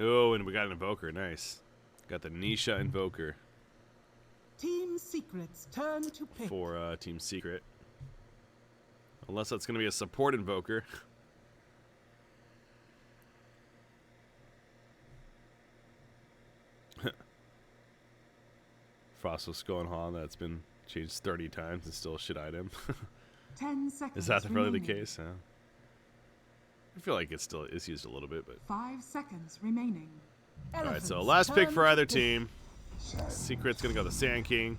Oh, and we got an Invoker. Nice. Got the Nisha Invoker. Team Secret's turn to pick. For Team Secret. Unless that's going to be a support Invoker. Frostless Gohan, that's been changed 30 times and still a shit item. 10 seconds. Is that really the remaining. case? Yeah. I feel like it still is used a little bit, but 5 seconds remaining. alright, so Elephant's last pick turn for to either pick. team. Secret's gonna go the Sand King.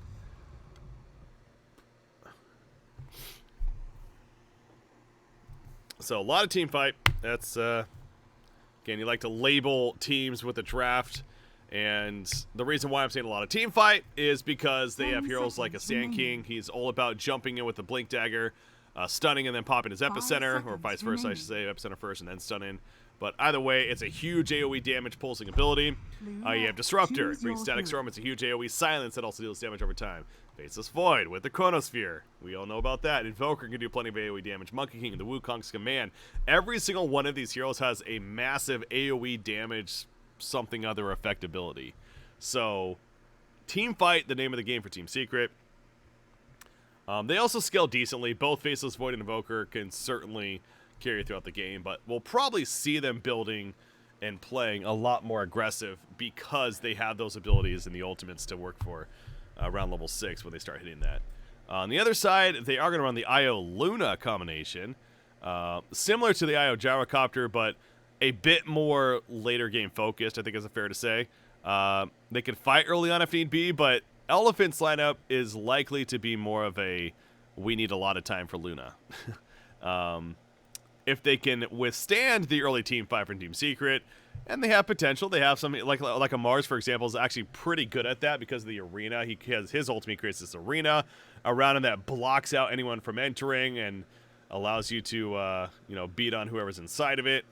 So a lot of team fight. That's again, you like to label teams with the draft. And the reason why I'm saying a lot of team fight is because they have heroes like a Sand King. He's all about jumping in with the Blink Dagger, stunning and then popping his epicenter, or vice versa, I should say, epicenter first and then stun in. But either way, it's a huge AoE damage pulsing ability. You have Disruptor, it brings Static Storm, it's a huge AoE silence that also deals damage over time. Faceless Void with the Chronosphere, we all know about that. Invoker can do plenty of AoE damage. Monkey King, the Wukong's Command. Every single one of these heroes has a massive AoE damage, something other effect ability. So, Team Fight, the name of the game for Team Secret. They also scale decently. Both Faceless Void and Invoker can certainly carry throughout the game, but we'll probably see them building and playing a lot more aggressive because they have those abilities and the ultimates to work for around level 6 when they start hitting that. On the other side, they are going to run the Io Luna combination, similar to the Io Gyrocopter, but a bit more later game focused, I think is fair to say. They can fight early on if need be, but Elephant's lineup is likely to be more of a we need a lot of time for Luna. If they can withstand the early team fight from Team Secret, and they have potential, they have something like a Mars, for example, is actually pretty good at that because of the arena. He has his ultimate creates this arena around him that blocks out anyone from entering and allows you to beat on whoever's inside of it.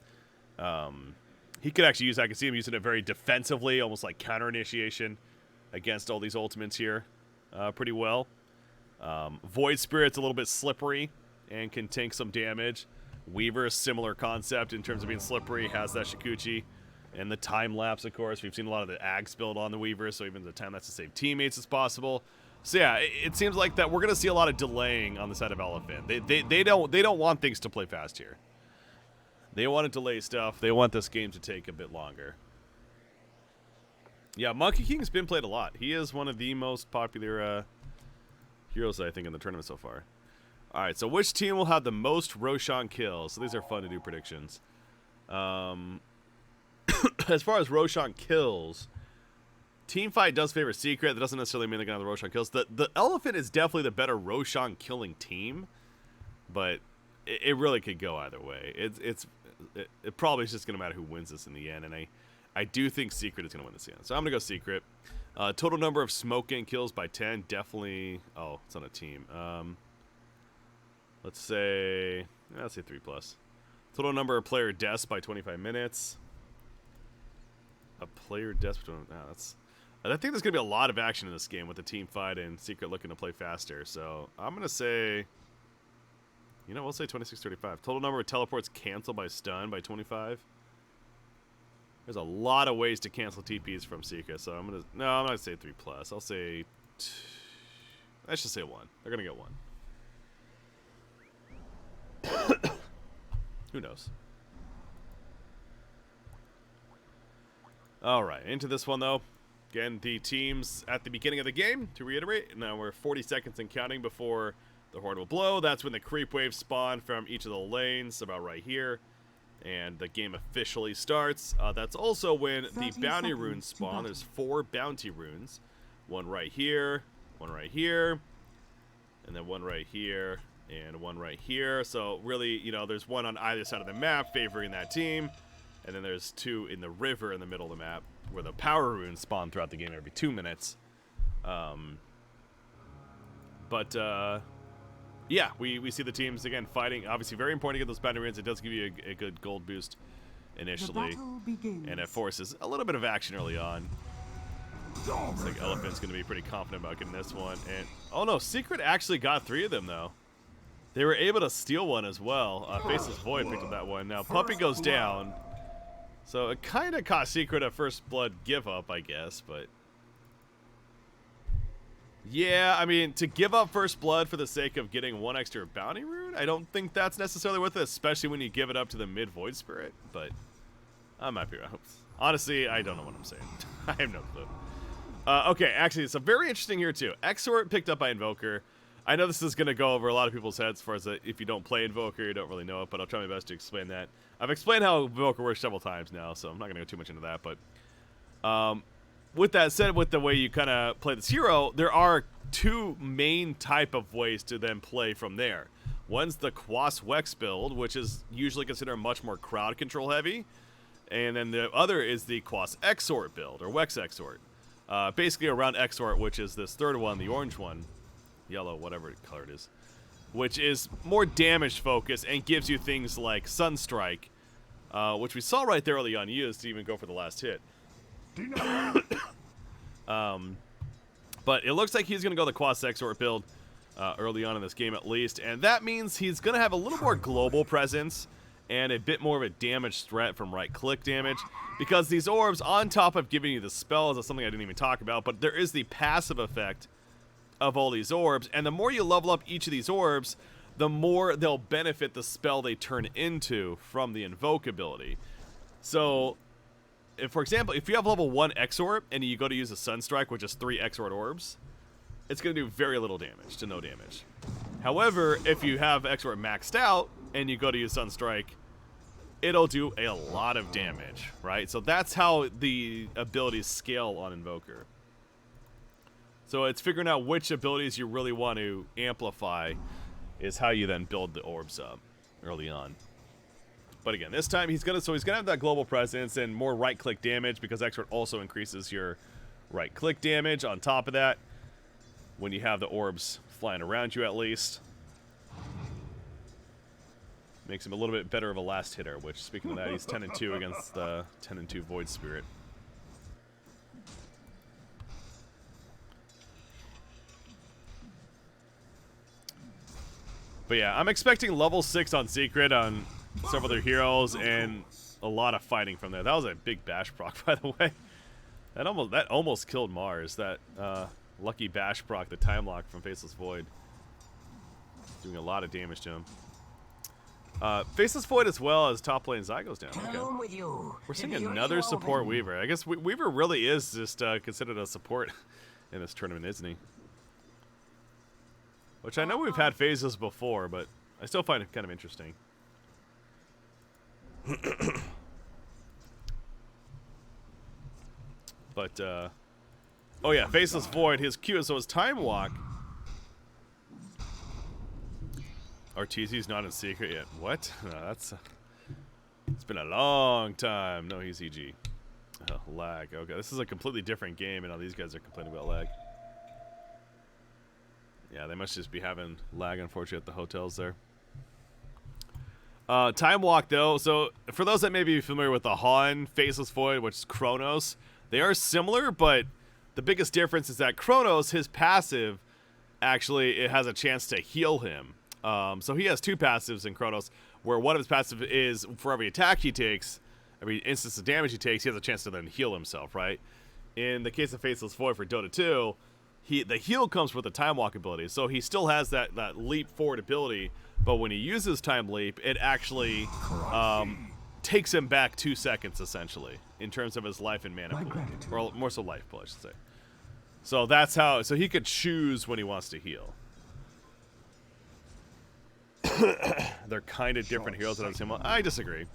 He could actually use, I can see him using it very defensively, almost like counter initiation against all these ultimates here pretty well. Void Spirit's a little bit slippery and can tank some damage. Weaver, similar concept in terms of being slippery, has that Shikuchi. And the time lapse, of course. We've seen a lot of the Ags build on the Weaver, so even the time that's to save teammates is possible. So yeah, it seems like that we're going to see a lot of delaying on the side of Elephant. They don't want things to play fast here. They want to delay stuff. They want this game to take a bit longer. Yeah, Monkey King's been played a lot. He is one of the most popular heroes, I think, in the tournament so far. Alright, so which team will have the most Roshan kills? So these are fun to do predictions. As far as Roshan kills, Team Fight does favor Secret. That doesn't necessarily mean they're going to have the Roshan kills. The Elephant is definitely the better Roshan killing team, but it really could go either way. It probably is just going to matter who wins this in the end, and I do think Secret is going to win this in the end. So I'm going to go Secret. Total number of smoke gang kills by 10, definitely. Oh, it's on a team. Let's say 3+. Total number of player deaths by 25 minutes. A player death. I think there's going to be a lot of action in this game with the team fight and Secret looking to play faster. So I'm going to say, we'll say 26-35. Total number of teleports canceled by stun by 25. There's a lot of ways to cancel TPs from Secret. So I'm going to say 3+. I'll say, let's just say 1. They're going to get 1. Who knows? Alright, into this one though. Again, the teams at the beginning of the game, to reiterate, now we're 40 seconds and counting before the horn will blow. That's when the creep waves spawn from each of the lanes, about right here. And the game officially starts. That's also when the bounty runes spawn. There's 4 bounty runes. One right here, and then one right here, and one right here. So really, there's one on either side of the map favoring that team. And then there's 2 in the river in the middle of the map where the power runes spawn throughout the game every 2 minutes. Yeah, we see the teams, again, fighting. Obviously, very important to get those bounty runes. It does give you a good gold boost initially. And it forces a little bit of action early on. Looks like Elephant's going to be pretty confident about getting this one. And oh no, Secret actually got 3 of them, though. They were able to steal one as well. Faceless Void picked up that one. Now, Puppy goes down. So it kind of cost Secret a First Blood give up, I guess, but... Yeah, I mean, to give up First Blood for the sake of getting one extra bounty rune, I don't think that's necessarily worth it, especially when you give it up to the mid-Void Spirit, but I might be wrong. Honestly, I don't know what I'm saying. I have no clue. Okay, actually, it's very interesting here, too. Exort picked up by Invoker. I know this is going to go over a lot of people's heads as far as if you don't play Invoker, you don't really know it, but I'll try my best to explain that. I've explained how Invoker works several times now, so I'm not going to go too much into that, but... with that said, with the way you kind of play this hero, there are two main type of ways to then play from there. One's the Quas Wex build, which is usually considered much more crowd control heavy. And then the other is the Quas Exort build, or Wex Exort. Basically around Exort, which is this third one, the orange one. Yellow, whatever color it is. Which is more damage focused and gives you things like Sunstrike, which we saw right there early on used to even go for the last hit. But it looks like he's going to go the Quas Exort build early on in this game at least, and that means he's going to have a little more global presence and a bit more of a damage threat from right-click damage, because these orbs, on top of giving you the spells, that's something I didn't even talk about, but there is the passive effect of all these orbs, and the more you level up each of these orbs, the more they'll benefit the spell they turn into from the Invoke ability. So... for example, if you have level 1 Exort and you go to use a Sunstrike, which is 3 Exort orbs, it's going to do very little damage to no damage. However, if you have Exort maxed out and you go to use Sunstrike, it'll do a lot of damage, right? So that's how the abilities scale on Invoker. So it's figuring out which abilities you really want to amplify is how you then build the orbs up early on. But again, this time he's gonna have that global presence and more right-click damage, because Exort also increases your right-click damage. On top of that, when you have the orbs flying around you, at least, makes him a little bit better of a last hitter. Which, speaking of that, he's 10-2 against the 10-2 Void Spirit. But yeah, I'm expecting level 6 on Secret on several other heroes, and a lot of fighting from there. That was a big bash proc, by the way. That almost killed Mars. That lucky bash proc, the time lock from Faceless Void, doing a lot of damage to him. Faceless Void as well as top lane Zai goes down. Okay. We're seeing another support Weaver. I guess Weaver really is just considered a support in this tournament, isn't he? Which I know we've had phases before, but I still find it kind of interesting. But, oh yeah, Faceless Void, his Q, so his Time Walk. RTZ's not in Secret yet. What? No, that's... it's been a long time. No, he's EG. Oh, lag. Okay, this is a completely different game, and all these guys are complaining about lag. Yeah, they must just be having lag, unfortunately, at the hotels there. Time Walk, though, so for those that may be familiar with the Han, Faceless Void, which is Chronos, they are similar, but the biggest difference is that Chronos, his passive, actually, it has a chance to heal him. So he has two passives in Chronos, where one of his passive is, for every attack he takes, every instance of damage he takes, he has a chance to then heal himself, right? In the case of Faceless Void for Dota 2, the heal comes with the Time Walk ability, so he still has that leap forward ability, but when he uses Time Leap, it actually takes him back 2 seconds, essentially, in terms of his life and mana pool. Or more so life pool, I should say. So that's how, so he could choose when he wants to heal. They're kind of different heroes that have I disagree.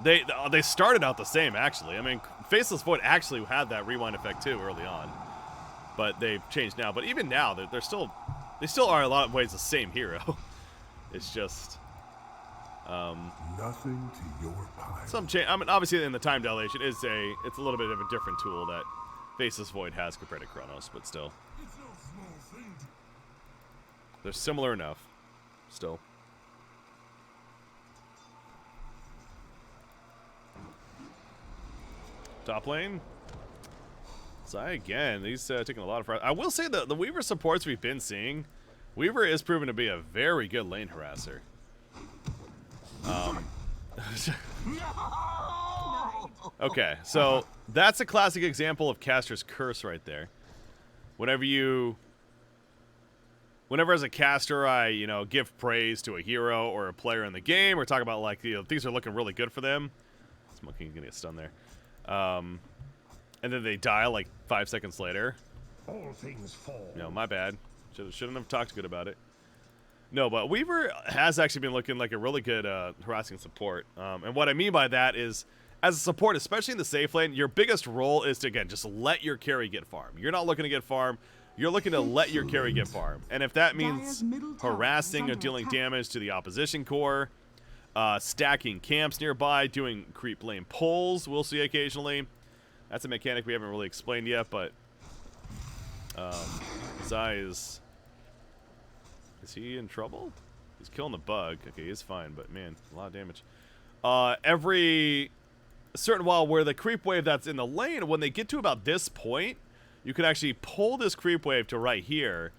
They started out the same, actually. I mean, Faceless Void actually had that rewind effect too early on, but they've changed now. But even now, they still are in a lot of ways the same hero. It's just nothing to your pile. Some change. I mean, obviously, in the time dilation, it's a little bit of a different tool that Faceless Void has compared to Chronos, but still, they're similar enough. Still. Top lane. Zai again. He's taking a lot of... I will say the Weaver supports we've been seeing, Weaver is proven to be a very good lane harasser. Okay, so that's a classic example of caster's curse right there. Whenever as a caster I, give praise to a hero or a player in the game, or talk about like, things are looking really good for them. This monkey's gonna get stunned there. And then they die like 5 seconds later. All things fall. My bad. Shouldn't have talked good about it. No, but Weaver has actually been looking like a really good harassing support. And what I mean by that is, as a support, especially in the safe lane, your biggest role is to, again, just let your carry get farm. You're not looking to get farm. You're looking to let your carry get farm. And if that means harassing or dealing damage to the opposition core, stacking camps nearby, doing creep lane pulls, we'll see occasionally. That's a mechanic we haven't really explained yet, but Zai is he in trouble? He's killing the bug. Okay, he's fine, but man, a lot of damage. Every certain while where the creep wave that's in the lane, when they get to about this point, you can actually pull this creep wave to right here,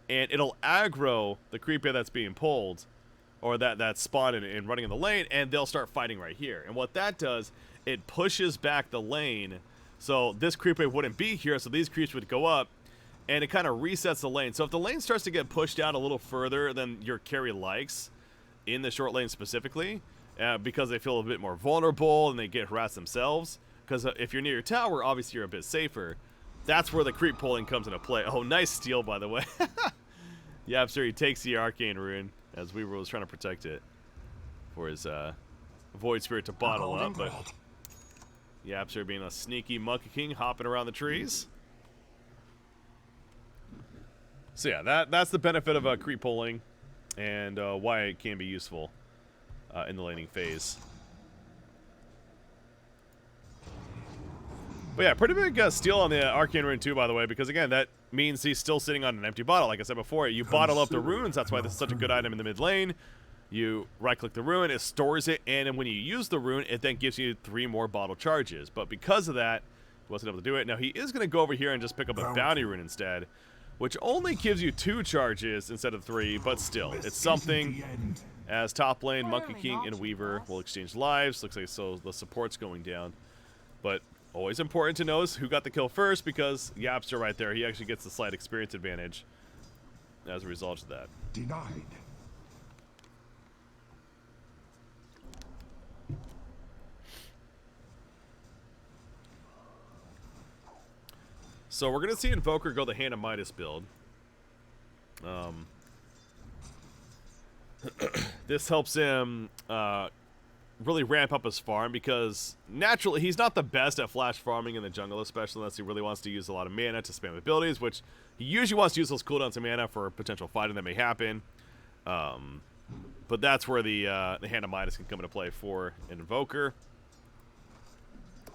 and it'll aggro the creep wave that's being pulled, or that's spawned and running in the lane, and they'll start fighting right here. And what that does, it pushes back the lane, so this creep wave wouldn't be here, so these creeps would go up, and it kind of resets the lane. So if the lane starts to get pushed out a little further than your carry likes, in the short lane specifically, because they feel a bit more vulnerable and they get harassed themselves, because if you're near your tower, obviously you're a bit safer. That's where the creep pulling comes into play. Oh, nice steal, by the way. Yeah, sir, he takes the Arcane Rune, as Weaver was trying to protect it for his Void Spirit to bottle up, but Yapster being a sneaky Monkey King, hopping around the trees. So yeah, that's the benefit of creep pulling, and why it can be useful in the laning phase. But yeah, pretty big steal on the Arcane Rune too, by the way, because again, that means he's still sitting on an empty bottle. Like I said before, you bottle up the runes, that's why this is such a good item in the mid lane. You right-click the rune, it stores it, and then when you use the rune, it then gives you 3 more bottle charges. But because of that, he wasn't able to do it. Now, he is going to go over here and just pick up a bounty rune instead, which only gives you 2 charges instead of 3, but still, it's something. As top lane, Monkey King and Weaver will exchange lives. Looks like so the support's going down. But always important to know who got the kill first, because Yapster right there, he actually gets the slight experience advantage as a result of that. Denied. So we're going to see Invoker go the Hand of Midas build. This helps him really ramp up his farm, because naturally he's not the best at flash farming in the jungle, especially unless he really wants to use a lot of mana to spam abilities, which he usually wants to use those cooldowns of mana for potential fighting that may happen. But that's where the Hand of Midas can come into play for an Invoker.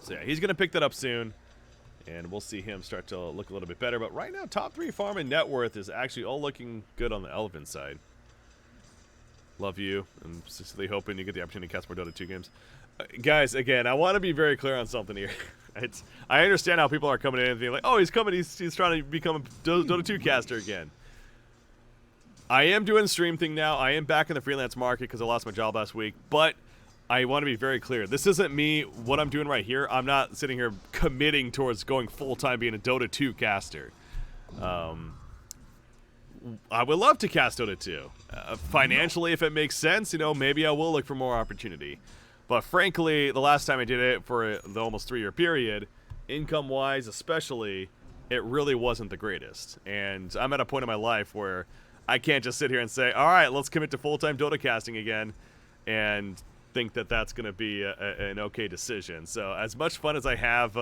So yeah, he's going to pick that up soon, and we'll see him start to look a little bit better. But right now, top 3 farm and net worth is actually all looking good on the Elephant side. Love you. I'm sincerely hoping you get the opportunity to cast more Dota 2 games. Guys, again, I want to be very clear on something here. I understand how people are coming in and being like, oh, he's trying to become a Dota 2 caster again. I am doing a stream thing now. I am back in the freelance market because I lost my job last week. But I want to be very clear. This isn't me, what I'm doing right here. I'm not sitting here committing towards going full-time being a Dota 2 caster. I would love to cast Dota 2. Financially, if it makes sense, maybe I will look for more opportunity. But frankly, the last time I did it for the almost 3-year period, income-wise especially, it really wasn't the greatest. And I'm at a point in my life where I can't just sit here and say, all right, let's commit to full-time Dota casting again, and think that that's going to be an okay decision. So as much fun as I have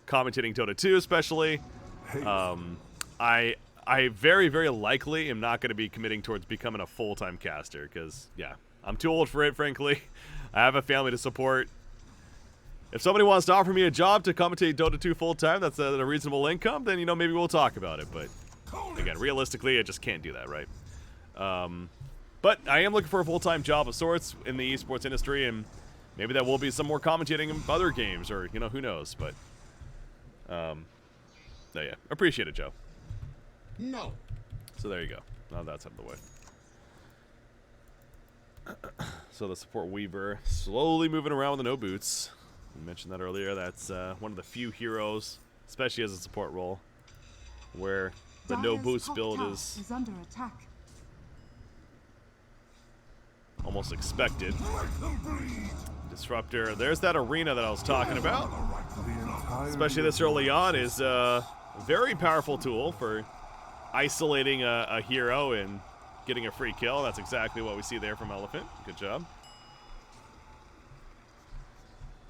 commentating Dota 2 especially, I very, very likely am not going to be committing towards becoming a full-time caster, because, yeah, I'm too old for it, frankly. I have a family to support. If somebody wants to offer me a job to commentate Dota 2 full-time that's at a reasonable income, then, maybe we'll talk about it. But, again, realistically, I just can't do that, right? But I am looking for a full-time job of sorts in the esports industry, and maybe that will be some more commentating in other games, or, who knows. But, no, yeah, appreciate it, Joe. No. So there you go. Now that's out of the way. So the support Weaver slowly moving around with the no boots. I mentioned that earlier. That's one of the few heroes, especially as a support role, where the no Dire's boost top build tower is under attack. almost expected. Disruptor. There's that arena that I was talking about. Especially this early on is a very powerful tool for isolating a hero and getting a free kill. That's exactly what we see there from Elephant. Good job.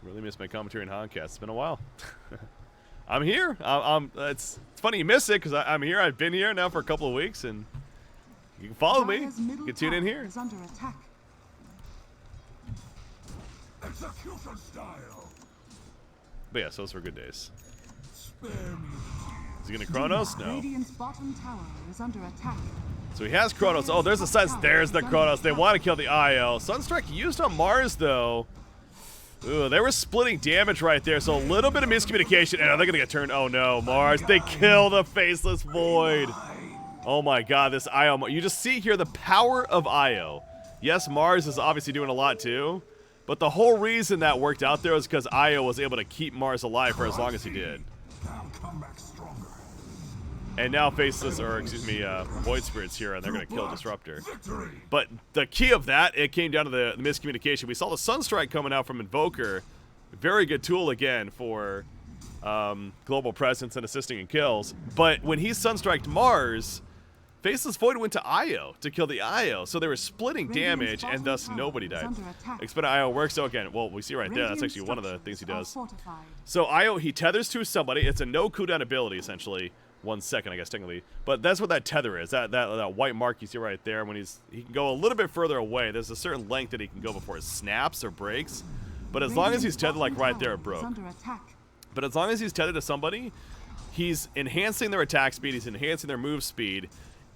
Really missed my commentary in Honcast. It's been a while. I'm here. It's funny you miss it because I'm here. I've been here now for a couple of weeks, and you can follow me. You can tune in here. Is under attack. Execution style. But yeah, so those were good days. Spare me. Is he gonna Chronos? No. Radiant's bottom tower is under attack. So he has Chronos. Oh, there's the Suns. There's the Chronos. They want to kill the IO. Sunstrike used on Mars, though. Ooh, they were splitting damage right there, so a little bit of miscommunication. And are they going to get turned? Oh, no. Mars, they kill the Faceless Void. Oh, my God. This IO. You just see here the power of IO. Yes, Mars is obviously doing a lot, too. But the whole reason that worked out there was because IO was able to keep Mars alive for as long as he did. Come back stronger. And now Faceless, or excuse me, Void Spirit's here, and they're going to kill Disruptor. Victory. But the key of that, it came down to the miscommunication. We saw the Sunstrike coming out from Invoker. Very good tool, again, for global presence and assisting in kills. But when he Sunstriked Mars, Faceless Void went to Io to kill the Io. So they were splitting damage, and thus nobody died. Expended Io works. So again, well, we see right there, that's actually one of the things he does. So Io, he tethers to somebody. It's a no cooldown ability, essentially. 1 second, I guess, technically. But that's what that tether is. That white mark you see right there. When he can go a little bit further away. There's a certain length that he can go before it snaps or breaks. But as long as he's tethered, like right there, it broke. But as long as he's tethered to somebody, he's enhancing their attack speed. He's enhancing their move speed.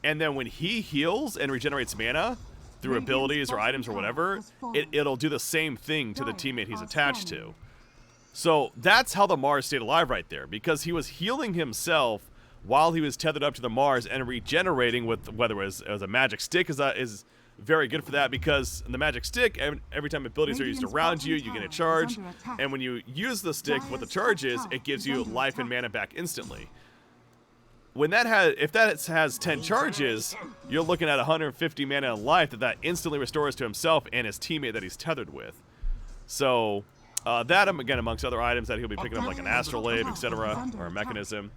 And then when he heals and regenerates mana through abilities or items or whatever, it'll do the same thing to the teammate he's attached to. So that's how the Mars stayed alive right there. Because he was healing himself while he was tethered up to the Mars and regenerating with, whether it was a magic stick is very good for that, because the magic stick, every time abilities are used around you, you get a charge, and when you use the stick with the charges, it gives you life and mana back instantly. When if that has 10 charges, you're looking at 150 mana and life that instantly restores to himself and his teammate that he's tethered with. So that, again, amongst other items that he'll be picking up, like an Astrolabe, etc., or a Mechanism.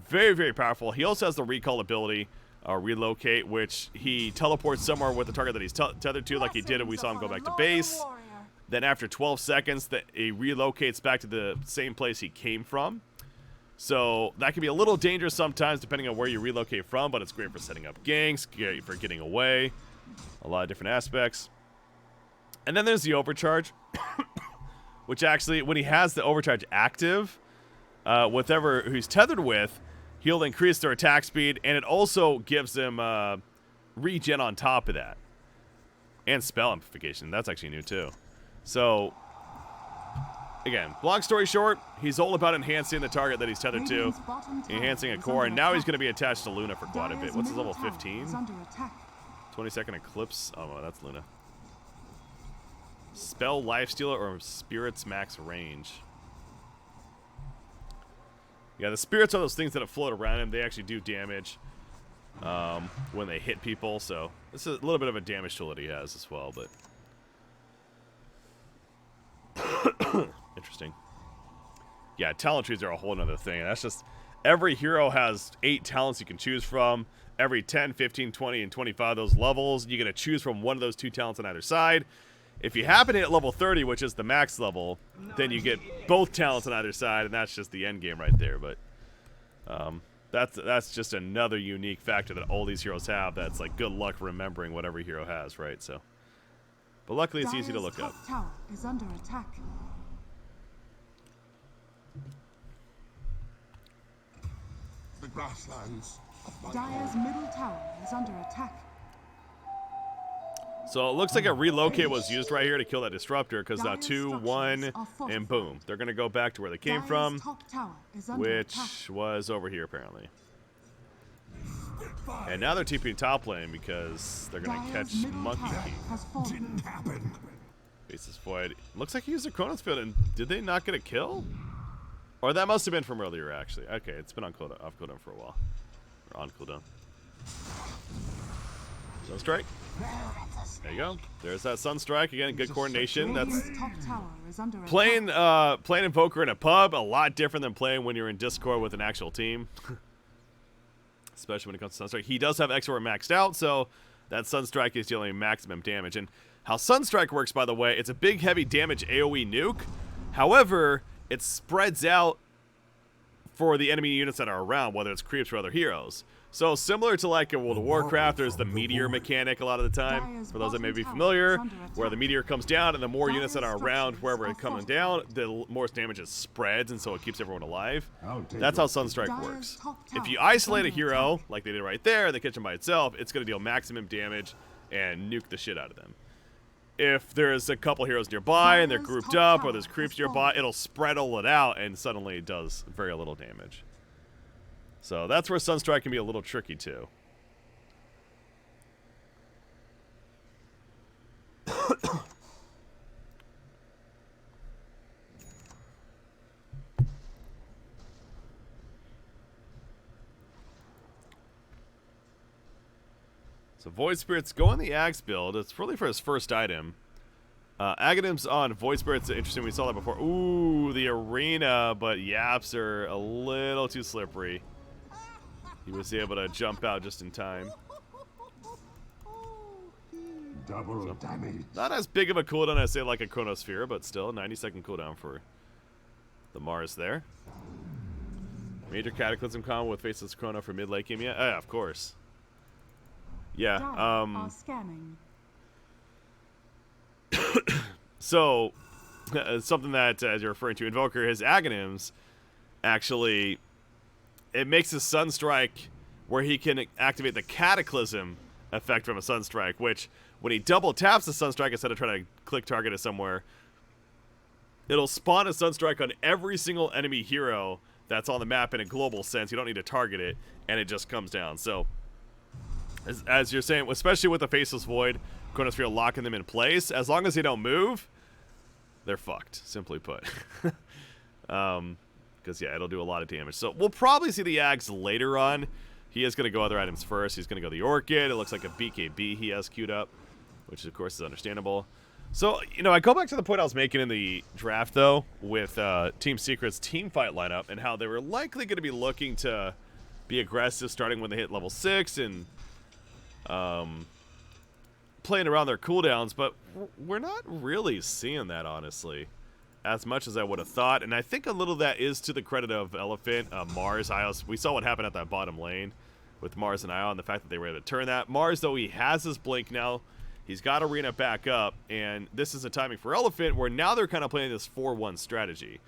Very, very powerful. He also has the recall ability, relocate, which he teleports somewhere with the target that he's tethered to, like he did when we saw him go back to base. Then after 12 seconds, he relocates back to the same place he came from. So that can be a little dangerous sometimes, depending on where you relocate from, but it's great for setting up ganks, great for getting away, a lot of different aspects. And then there's the overcharge, which actually, when he has the overcharge active, whatever he's tethered with, he'll increase their attack speed, and it also gives them regen on top of that. And spell amplification. That's actually new too. So, again, long story short, he's all about enhancing the target that he's tethered to, enhancing a core, and now he's going to be attached to Luna for quite a bit. What's his level 15? 20-second Eclipse. Oh, well, that's Luna. Spell Lifestealer or Spirit's max range. Yeah, the spirits are those things that float around him. They actually do damage when they hit people, so this is a little bit of a damage tool that he has as well, but interesting. Yeah, talent trees are a whole other thing. That's just, every hero has 8 talents you can choose from. Every 10, 15, 20, and 25 of those levels, you get to choose from one of those 2 talents on either side. If you happen to hit level 30, which is the max level, then you get both talents on either side, and that's just the end game right there. But that's just another unique factor that all these heroes have. That's like good luck remembering what every hero has, right? So, but luckily it's easy to look up. Tower is under attack. The grasslands. Dire's middle tower is under attack. So it looks like a relocate was used right here to kill that disruptor, because now 2, 1, and boom. They're going to go back to where they came from, which was over here apparently. And now they're TPing top lane because they're going to catch Monkey King. Didn't happen. Faceless Void. Looks like he used a Chronos Field, and did they not get a kill? Or that must have been from earlier, actually. Okay, it's been on cooldown, off cooldown for a while. Or on cooldown. Sunstrike. There you go. There's that Sunstrike. Again, good coordination. That's Top tower is under playing Invoker in a pub, a lot different than playing when you're in Discord with an actual team. Especially when it comes to Sunstrike. He does have X-Roar maxed out, so that Sunstrike is dealing maximum damage. And how Sunstrike works, by the way, it's a big, heavy damage AoE nuke. However, it spreads out for the enemy units that are around, whether it's creeps or other heroes. So similar to like in World of Warcraft, there's the meteor mechanic a lot of the time, for those that may be familiar, where the meteor comes down and the more units that are around wherever it's coming down, the more damage it spreads, and so it keeps everyone alive. That's how Sunstrike works. If you isolate a hero, like they did right there, they catch him by itself, it's going to deal maximum damage and nuke the shit out of them. If there's a couple heroes nearby and they're grouped up, or there's creeps nearby, it'll spread all it out, and suddenly it does very little damage. So that's where Sunstrike can be a little tricky too. So Void Spirit's going the Axe build. It's really for his first item. Aghanims on Void Spirit's interesting. We saw that before. Ooh, the arena, but Yaps are a little too slippery. He was able to jump out just in time. Double damage. Not as big of a cooldown as, say, like a Chronosphere, but still, 90-second cooldown for the Mars there. Major Cataclysm combo with Faceless Chrono for mid-late game. Yeah, of course. Yeah, scanning. So, something that, as you're referring to, Invoker, his Aghanims, actually, it makes a Sunstrike where he can activate the Cataclysm effect from a Sunstrike, which, when he double taps the Sunstrike instead of trying to click target it somewhere, it'll spawn a Sunstrike on every single enemy hero that's on the map in a global sense. You don't need to target it, and it just comes down. So, as you're saying, especially with the Faceless Void, Chronosphere locking them in place, as long as they don't move, they're fucked, simply put. Because, yeah, it'll do a lot of damage. So we'll probably see the Ags later on. He is going to go other items first. He's going to go the Orchid. It looks like a BKB he has queued up, which, of course, is understandable. So, you know, I go back to the point I was making in the draft, though, with Team Secret's team fight lineup and how they were likely going to be looking to be aggressive starting when they hit level 6 and playing around their cooldowns, but we're not really seeing that, honestly, as much as I would have thought. And I think a little of that is to the credit of Elephant, Mars, Ios. We saw what happened at that bottom lane with Mars and Io, and the fact that they were able to turn that. Mars, though, he has his blink now. He's got Arena back up, and this is a timing for Elephant where now they're kind of playing this 4-1 strategy.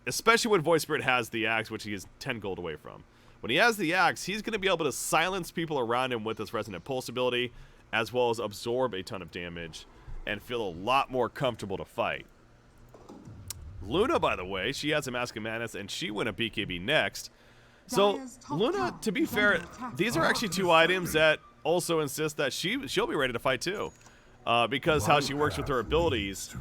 Especially when Void Spirit has the Axe, which he is 10 gold away from. When he has the Axe, he's going to be able to silence people around him with his Resonant Pulse ability, as well as absorb a ton of damage and feel a lot more comfortable to fight. Luna, by the way, she has a Mask of Madness, and she went a BKB next. So, Luna, to be fair, these are actually two items that also insist that she'll be ready to fight too. Because how she works with her abilities,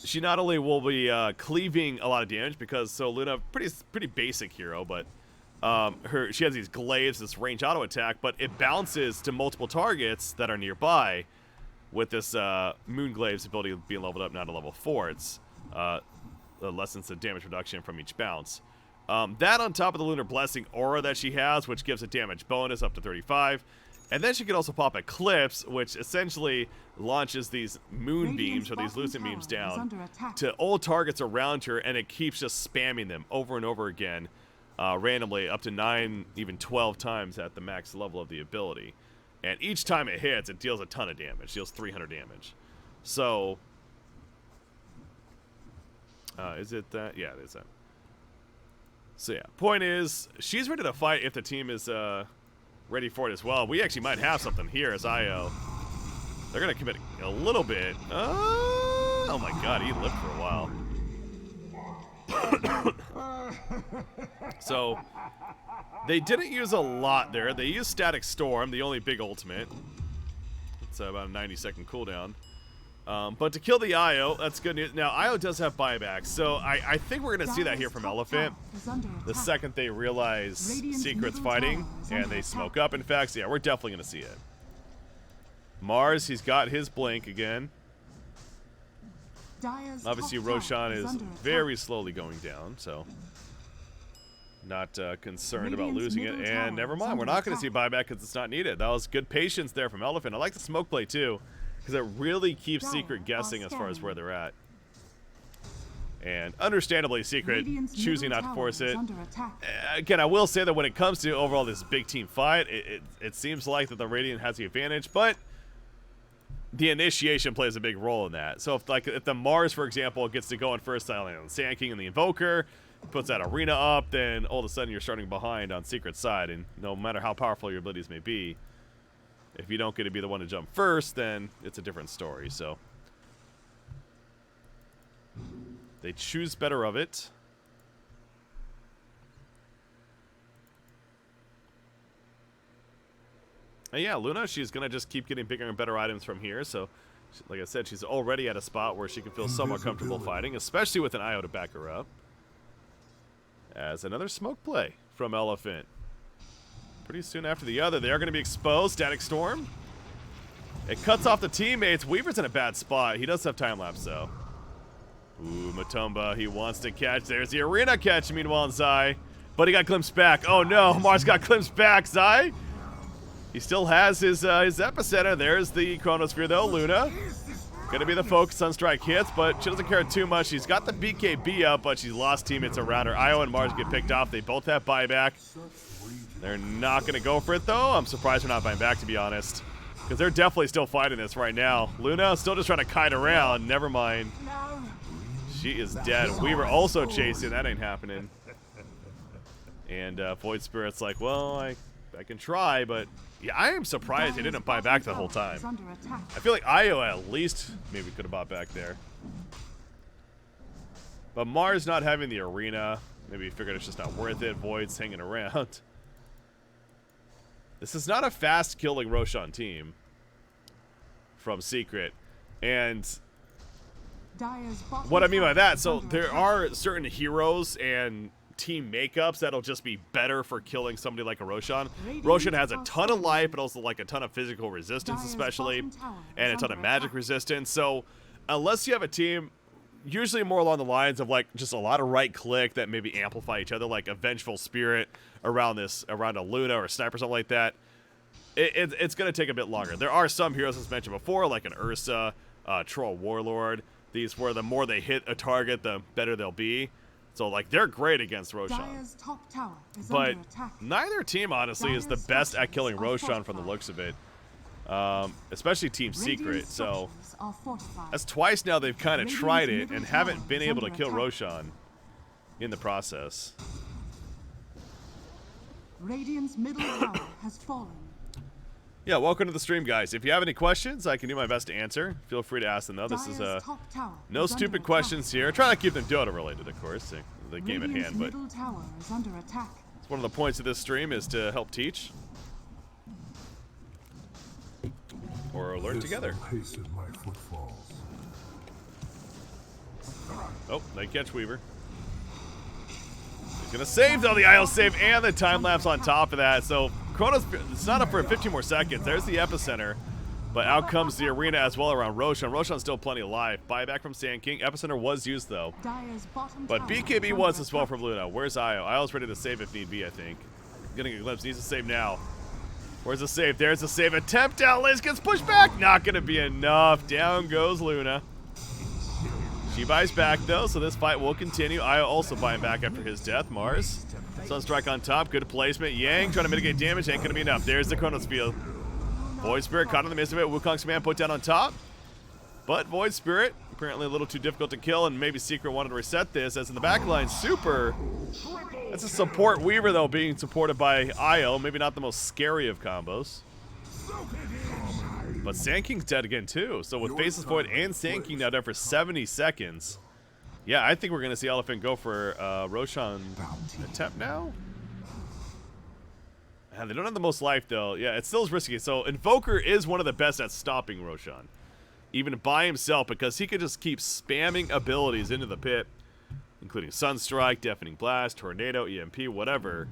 she not only will be cleaving a lot of damage, because, so Luna, pretty basic hero, but she has these glaives, this range auto attack, but it bounces to multiple targets that are nearby with this Moon Glaive's ability being leveled up now to level 4. It's lessens the damage reduction from each bounce. That on top of the Lunar Blessing aura that she has, which gives a damage bonus up to 35. And then she can also pop Eclipse, which essentially launches these moon beams, or these lucent beams down to all targets around her, and it keeps just spamming them over and over again, randomly, up to 9, even 12 times at the max level of the ability. And each time it hits, it deals a ton of damage. It deals 300 damage. So, is it that? Yeah, it is that. So yeah, point is, she's ready to fight if the team is ready for it as well. We actually might have something here as Io. They're going to commit a little bit. Oh my god, he lived for a while. So, they didn't use a lot there. They used Static Storm, the only big ultimate. It's about a 90-second cooldown. But to kill the Io, that's good news. Now, Io does have buybacks, so I think we're going to see that here from Elephant. The second they realize Secret's fighting, and they smoke up, in fact, so yeah, we're definitely going to see it. Mars, he's got his blink again. Obviously, Roshan is very slowly going down, so not concerned about losing it. And never mind, we're not going to see buyback because it's not needed. That was good patience there from Elephant. I like the smoke play, too, because it really keeps Secret guessing as far as where they're at. And understandably, Secret choosing not to force it. Again, I will say that when it comes to overall this big team fight, it seems like that the Radiant has the advantage, but the initiation plays a big role in that. So if the Mars, for example, gets to go on first on the Sand King and the Invoker, puts that arena up, then all of a sudden you're starting behind on Secret's side, and no matter how powerful your abilities may be, if you don't get to be the one to jump first, then it's a different story. So they choose better of it. And yeah, Luna, she's going to just keep getting bigger and better items from here. So, like I said, she's already at a spot where she can feel somewhat comfortable fighting, especially with an Io to back her up. As another smoke play from Elephant. Pretty soon after the other, they are going to be exposed. Static Storm. It cuts off the teammates. Weaver's in a bad spot. He does have time lapse, though. Ooh, Matumba, he wants to catch. There's the arena catch, meanwhile, in Zai. But he got glimpsed back. Oh, no. Mars got glimpsed back. Zai, he still has his epicenter. There's the Chronosphere, though. Luna. Gonna be the focus on strike hits, but she doesn't care too much. She's got the BKB up, but she's lost teammates around her. Io and Mars get picked off. They both have buyback. They're not gonna go for it, though. I'm surprised they're not buying back, to be honest, because they're definitely still fighting this right now. Luna still just trying to kite around. Never mind. She is dead. Weaver also chasing. That ain't happening. And Void Spirit's like, well, I can try, but yeah, I am surprised they didn't buy back the whole time. I feel like Io at least maybe could have bought back there. But Mars not having the arena, maybe he figured it's just not worth it. Void's hanging around. This is not a fast killing Roshan team from Secret. And what I mean by that, so there are certain heroes and team makeups that'll just be better for killing somebody like a Roshan. Roshan has a ton of life, but also like a ton of physical resistance especially, and a ton of magic resistance. So unless you have a team, usually more along the lines of like just a lot of right click that maybe amplify each other, like a Vengeful Spirit around a Luna or a Sniper, something like that, it's going to take a bit longer. There are some heroes, as mentioned before, like an Ursa, Troll Warlord. These where the more they hit a target, the better they'll be. So, like, they're great against Roshan. But neither team, honestly, is the best at killing Roshan from the looks of it. Especially Team Secret. So, that's twice now they've kind of tried it and haven't been able to kill Roshan in the process. Radiant's middle tower has fallen. Yeah, welcome to the stream, guys. If you have any questions, I can do my best to answer. Feel free to ask them, though. This is no stupid questions here. Try not to keep them Dota related, of course, the game at hand. But it's one of the points of this stream is to help teach or learn together. Oh, nice catch, Weaver. He's gonna save, though. The IL save and the time lapse on top of that. So Kronos, it's not up for 15 more seconds. There's the epicenter, but out comes the arena as well around Roshan. Roshan's still plenty alive. Buyback from Sand King. Epicenter was used, though. But BKB was as well from Luna. Where's Io? Io's ready to save if need be, I think. Getting a glimpse. Needs to save now. Where's the save? There's the save attempt. Liz gets pushed back. Not going to be enough. Down goes Luna. She buys back, though, so this fight will continue. Io also buying back after his death. Mars. Sunstrike on top. Good placement. Yang trying to mitigate damage. Ain't going to be enough. There's the Chronosphere. Void Spirit caught in the midst of it. Wukong's command put down on top. But Void Spirit, apparently a little too difficult to kill, and maybe Secret wanted to reset this, as in the backline, Super. That's a support Weaver, though, being supported by Io. Maybe not the most scary of combos. But Sand King's dead again, too. So with Faceless Void and Sand King now dead for 70 seconds, yeah, I think we're going to see Elephant go for Roshan attempt now. And they don't have the most life, though. Yeah, it still is risky. So Invoker is one of the best at stopping Roshan. even by himself, because he could just keep spamming abilities into the pit, including Sunstrike, Deafening Blast, Tornado, EMP, whatever.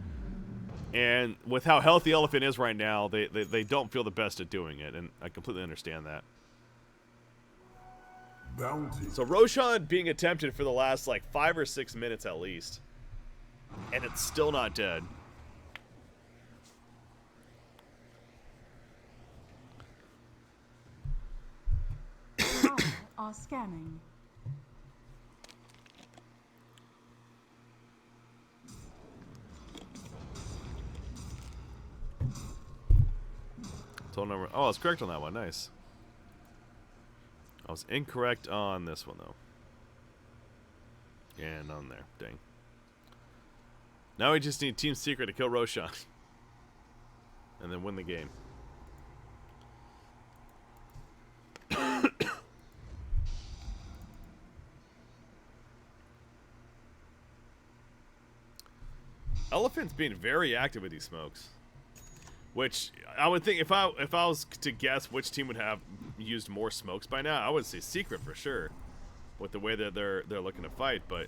And with how healthy Elephant is right now, they don't feel the best at doing it, and I completely understand that. Bounty. So Roshan being attempted for the last like 5 or 6 minutes at least, and it's still not dead. Are scanning. Total number. Oh, I was correct on that one. Nice. I was incorrect on this one though. And on there. Dang. Now we just need Team Secret to kill Roshan. And then win the game. Elephant's being very active with these smokes. Which I would think if I was to guess which team would have used more smokes by now, I would say Secret for sure, with the way that they're looking to fight. But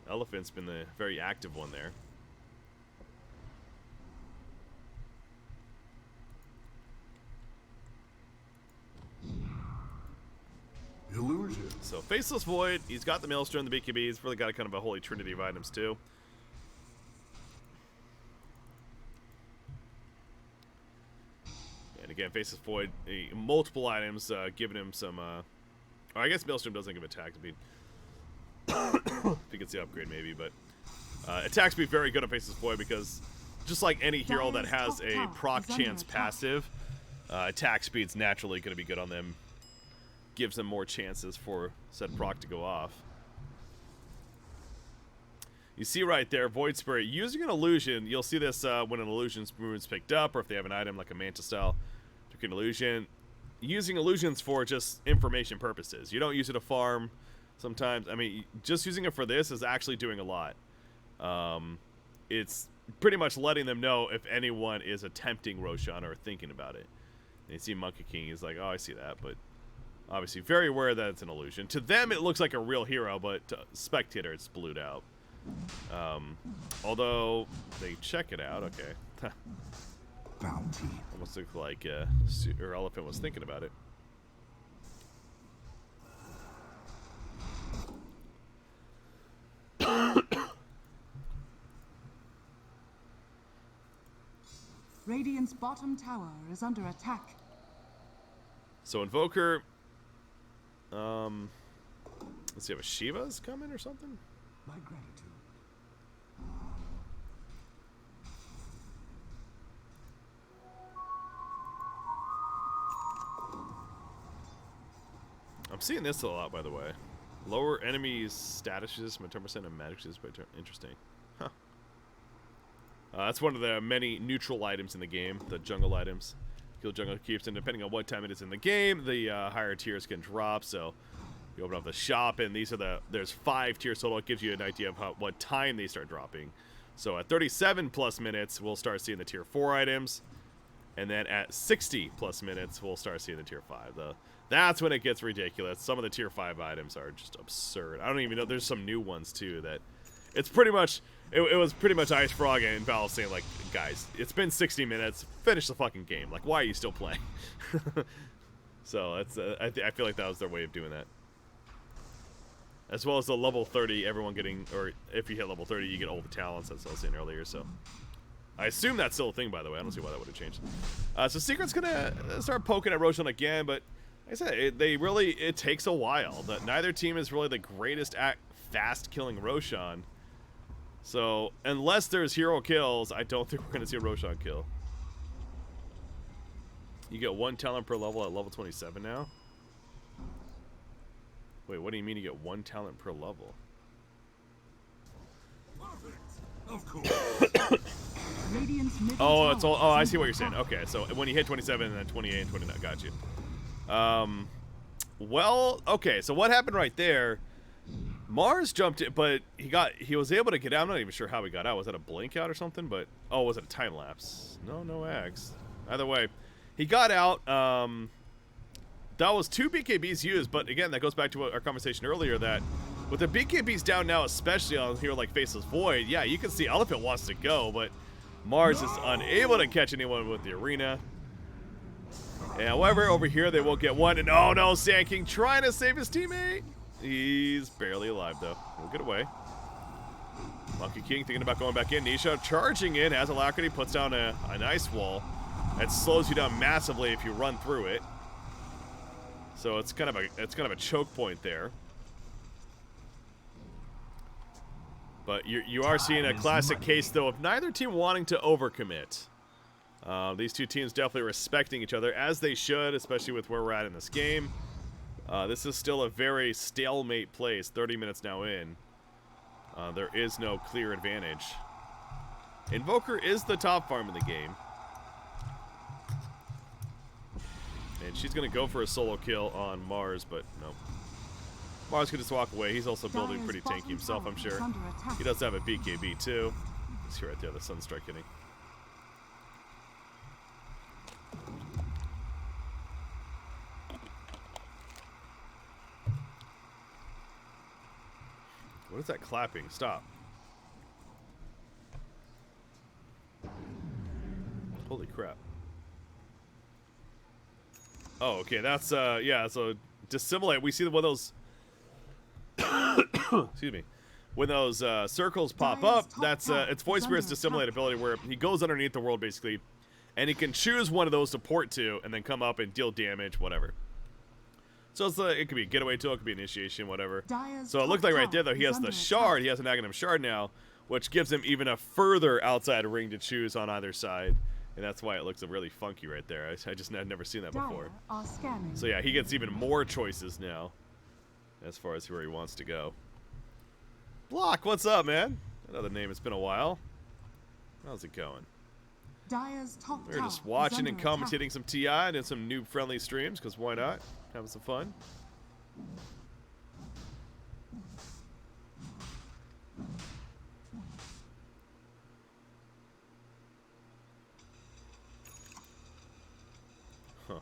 Elephant's been the very active one there. Illusion. So Faceless Void, he's got the Maelstrom, the BKB, he's really got a kind of a holy trinity of items too. And again, Faceless Void, multiple items, giving him some, or I guess Maelstrom doesn't give attack speed. If you can see upgrade maybe, but attack speed very good on Faceless Void because just like any hero that has a proc chance passive, attack speed's naturally going to be good on them. Gives them more chances for said proc to go off. You see right there, Void Spirit using an illusion. You'll see this when an illusion movement's picked up, or if they have an item like a Manta style, pick an illusion. Using illusions for just information purposes. You don't use it to farm. Sometimes, I mean, just using it for this is actually doing a lot. It's pretty much letting them know if anyone is attempting Roshan or thinking about it. And you see Monkey King, he's like, oh, I see that, but obviously very aware that it's an illusion. To them, it looks like a real hero, but to spectator, it's blued out. Although they check it out, okay. Bounty. Almost looked like or Elephant was thinking about it. Radiant's bottom tower is under attack. So Invoker, let's see, if a Shiva's coming or something. My gratitude. I'm seeing this a lot, by the way. Lower enemies' statuses by 10% and magic by turn. Interesting. Huh. That's one of the many neutral items in the game, the jungle items. Kill jungle keeps, and depending on what time it is in the game, the higher tiers can drop. So you open up the shop, and these are there's 5 tiers total. It gives you an idea of what time they start dropping. So at 37 plus minutes, we'll start seeing the tier 4 items. And then at 60 plus minutes, we'll start seeing the tier 5. That's when it gets ridiculous. Some of the tier 5 items are just absurd. I don't even know. There's some new ones, too, that it's pretty much... It was pretty much Ice Frog and Val saying, like, guys, it's been 60 minutes. Finish the fucking game. Like, why are you still playing? So that's I feel like that was their way of doing that. As well as the level 30, everyone getting... Or if you hit level 30, you get all the talents, as I was saying earlier, so... I assume that's still a thing, by the way. I don't see why that would have changed. So Secret's going to start poking at Roshan again, but like I said, it takes a while. Neither team is really the greatest at fast killing Roshan. So unless there's hero kills, I don't think we're going to see a Roshan kill. You get 1 talent per level at level 27 now? Wait, what do you mean you get 1 talent per level? Of course. Oh, it's all. Oh, I see what you're saying. Okay, so when you hit 27 and then 28 and 29, got you. Well, okay. So what happened right there? Mars jumped in, but he was able to get out. I'm not even sure how he got out. Was that a blink out or something? But oh, was it a time lapse? No X. Either way, he got out. that was 2 BKBs used, but again, that goes back to our conversation earlier that with the BKBs down now, especially on here like Faceless Void, yeah, you can see Elephant wants to go, but Mars is unable to catch anyone with the arena. And however, over here they will get one, and oh no, Sand King trying to save his teammate. He's barely alive though. We'll get away. Monkey King thinking about going back in. Nisha charging in as Alacrity puts down an ice wall. That slows you down massively if you run through it. So it's kind of a choke point there. But you are seeing a classic case though of neither team wanting to overcommit. These two teams definitely respecting each other as they should, especially with where we're at in this game. This is still a very stalemate place. 30 minutes now in. There is no clear advantage. Invoker is the top farm in the game. And she's going to go for a solo kill on Mars, but no. Mars could just walk away. He's also building pretty tanky himself, I'm sure. He does have a BKB too. See right there, the Sunstrike hitting. What is that clapping? Stop. Holy crap. Oh, okay, that's, yeah, so dissimulate. We see one of those, excuse me, when those circles pop up, that's, it's Void Spirit's dissimulate ability where he goes underneath the world, basically, and he can choose one of those to port to, and then come up and deal damage, whatever. So it's, it could be a getaway tool, it could be initiation, whatever. So it looks like right there, though, he has the shard, he has an Aghanim shard now, which gives him even a further outside ring to choose on either side. And that's why it looks really funky right there. I've never seen that before. So yeah, he gets even more choices now as far as where he wants to go. Block, what's up, man? Another name, it's been a while. How's it going? We're just watching and commentating some TI and some Noob friendly streams, because why not? Having some fun. Huh.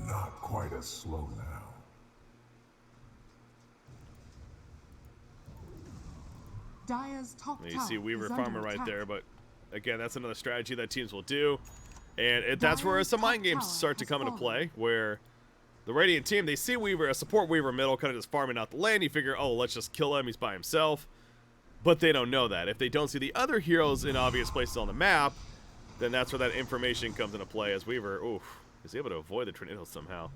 Not quite as slow now. You You see Weaver farming right there, but again, that's another strategy that teams will do. And that's where some mind games start to come into play, where the Radiant team, they see Weaver, a support Weaver middle, kind of just farming out the lane. You figure, oh, let's just kill him, he's by himself. But they don't know that. If they don't see the other heroes in obvious places on the map, then that's where that information comes into play as Weaver, oof, is able to avoid the tornado somehow.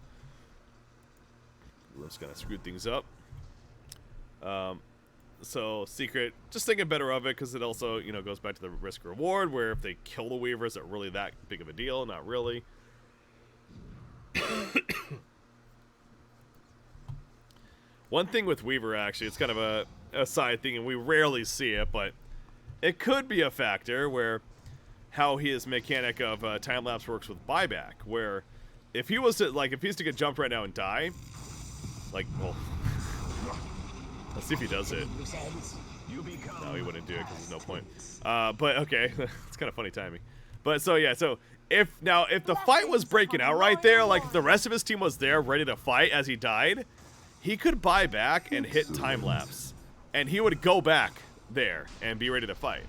That's kind of screwed things up. So Secret, just thinking better of it, because it also, you know, goes back to the risk reward, where if they kill the Weaver, is it really that big of a deal? Not really. One thing with Weaver, actually, it's kind of a side thing, and we rarely see it, but it could be a factor where how his mechanic of time lapse works with buyback, where if he was to, like, if he's to get jumped right now and die, like, well, let's see if he does it. No, he wouldn't do it because there's no point. But okay, it's kind of funny timing. But so yeah, so if the fight was breaking out right there, like if the rest of his team was there ready to fight as he died, he could buy back and hit time lapse, and he would go back there and be ready to fight.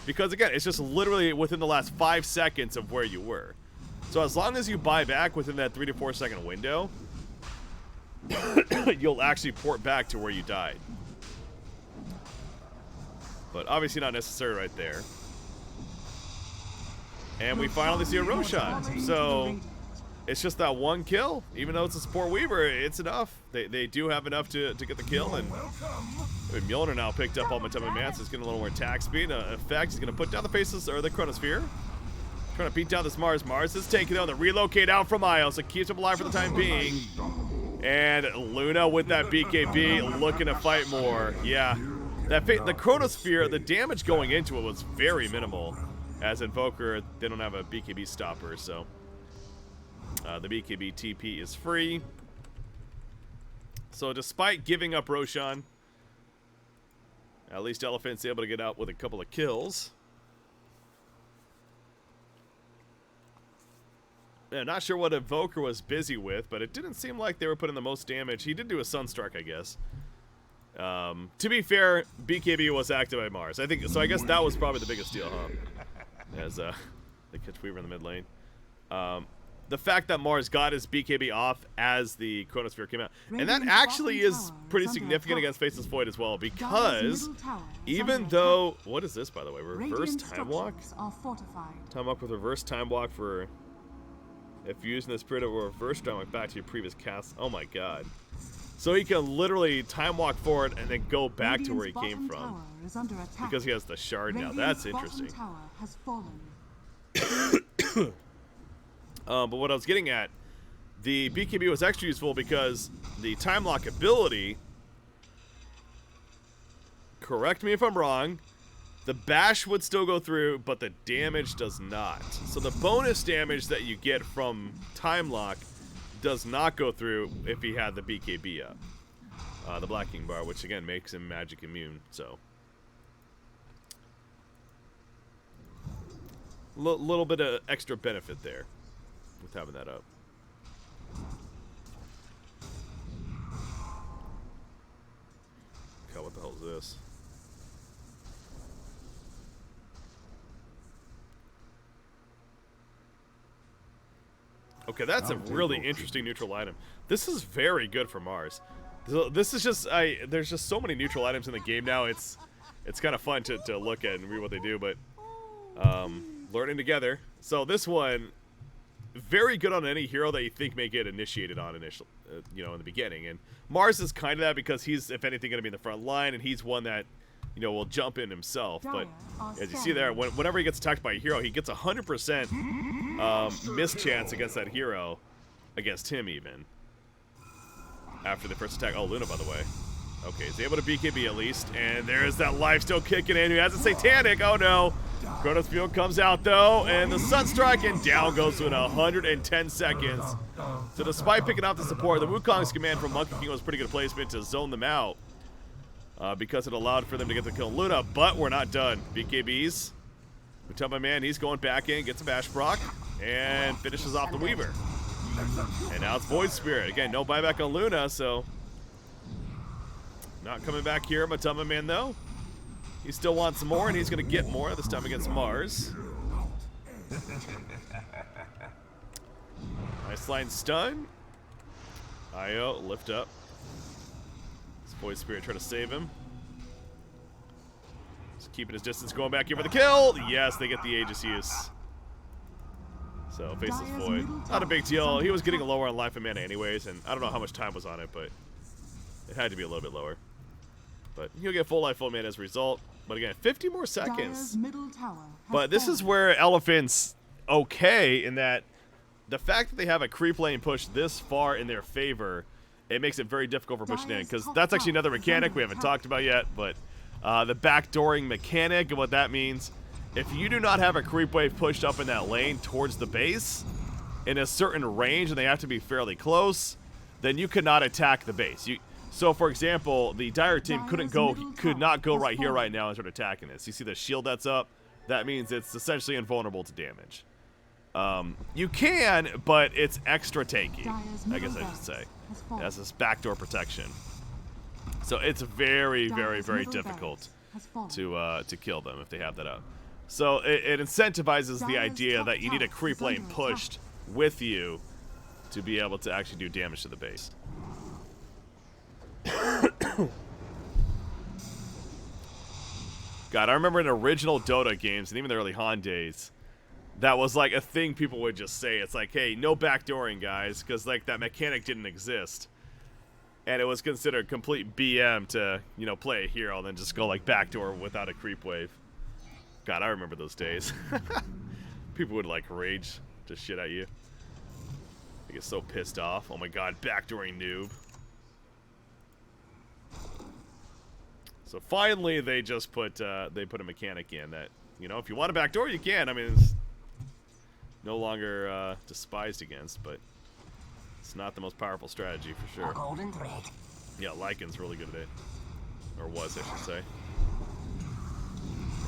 Because again, it's just literally within the last 5 seconds of where you were. So as long as you buy back within that 3 to 4 second window, you'll actually port back to where you died. But obviously not necessary right there. And we finally see a Roshan. So it's just that one kill. Even though it's a support Weaver, it's enough. They do have enough to get the kill. And Mjolnir now picked up on Matema Mance. He's getting a little more attack speed. Effect, he's going to put down the faces, or the Chronosphere. Trying to beat down this Mars. Mars is taking down the relocate out from Io, so keeps him alive for the time being. And Luna with that BKB looking to fight more. Yeah, the Chronosphere, the damage going into it was very minimal. As Invoker, they don't have a BKB stopper, so the BKB TP is free. So despite giving up Roshan, at least Elephant's able to get out with a couple of kills. Yeah, not sure what Evoker was busy with, but it didn't seem like they were putting the most damage. He did do a Sunstrike, I guess. To be fair, BKB was active by Mars. I think so. I guess that was probably the biggest deal, huh? As they catch Weaver in the mid lane. The fact that Mars got his BKB off as the Chronosphere came out, and that actually is pretty significant against Faceless Void as well, because even though, what is this, by the way? Reverse time walk? Time walk with reverse time walk for if using the spirit of reverse time walk back to your previous cast. Oh my god. So he can literally time walk forward and then go back to where he came from. Because he has the shard now. That's interesting. But what I was getting at, the BKB was extra useful because the time lock ability, correct me if I'm wrong, the bash would still go through, but the damage does not. So the bonus damage that you get from time lock does not go through if he had the BKB up. The Black King bar, which again makes him magic immune, so. Little bit of extra benefit there with having that up. God, what the hell is this? Okay, that's a really interesting neutral item. This is very good for Mars. This is just, there's just so many neutral items in the game now. It's kind of fun to look at and read what they do, but learning together. So this one, very good on any hero that you think may get initiated on initial, in the beginning. And Mars is kind of that because he's, if anything, going to be in the front line, and he's one that, will jump in himself. But as you see there, whenever he gets attacked by a hero, he gets 100% miss chance against that hero, against him even. After the first attack. Oh, Luna, by the way. Okay, he's able to BKB at least. And there's that life still kicking in. He has a Satanic. Oh, no. Chronos Field comes out, though. And the Sunstrike, and down goes to 110 seconds. So despite picking out the support, the Wukong's command from Monkey King was pretty good placement to zone them out. Because it allowed for them to get the kill on Luna. But we're not done. BKBs. We tell my man he's going back in, gets a Bash Proc, and finishes off the Weaver. And now it's Void Spirit. Again, no buyback on Luna, so not coming back here. Matama Man, though. He still wants some more, and he's going to get more, this time against Mars. Nice line stun. Io, lift up. This Void Spirit trying to save him. Just keeping his distance, going back here for the kill. Yes, they get the Aegis use. So, Faceless Void. Not a big deal. He was getting lower on life and mana anyways, and I don't know how much time was on it, but it had to be a little bit lower. But he'll get full life, full mana as a result. But again, 50 more seconds. But this is where Elephant's okay in that the fact that they have a creep lane push this far in their favor, it makes it very difficult for pushing in. Because that's actually another mechanic we haven't talked about yet, but the backdooring mechanic and what that means. If you do not have a creep wave pushed up in that lane towards the base in a certain range, and they have to be fairly close, then you cannot attack the base. So, for example, the Dire team could not go right here, right now, and start attacking this. You see the shield that's up? That means it's essentially invulnerable to damage. You can, but it's extra tanky, I guess I should say. It has this backdoor protection. So it's very, very, very difficult to kill them if they have that up. So it incentivizes the idea that you need a creep lane pushed with you to be able to actually do damage to the base. God, I remember in original Dota games, and even the early Han days, that was like a thing people would just say. It's like, hey, no backdooring, guys, because like that mechanic didn't exist. And it was considered complete BM to, play a hero and then just go like backdoor without a creep wave. God, I remember those days. People would like rage to shit at you. They get so pissed off. Oh my god, backdooring Noob. So finally, they just put a mechanic in that, if you want a backdoor, you can. I mean, it's no longer despised against, but it's not the most powerful strategy for sure. Golden thread. Yeah, Lycan's really good at it, or was, I should say.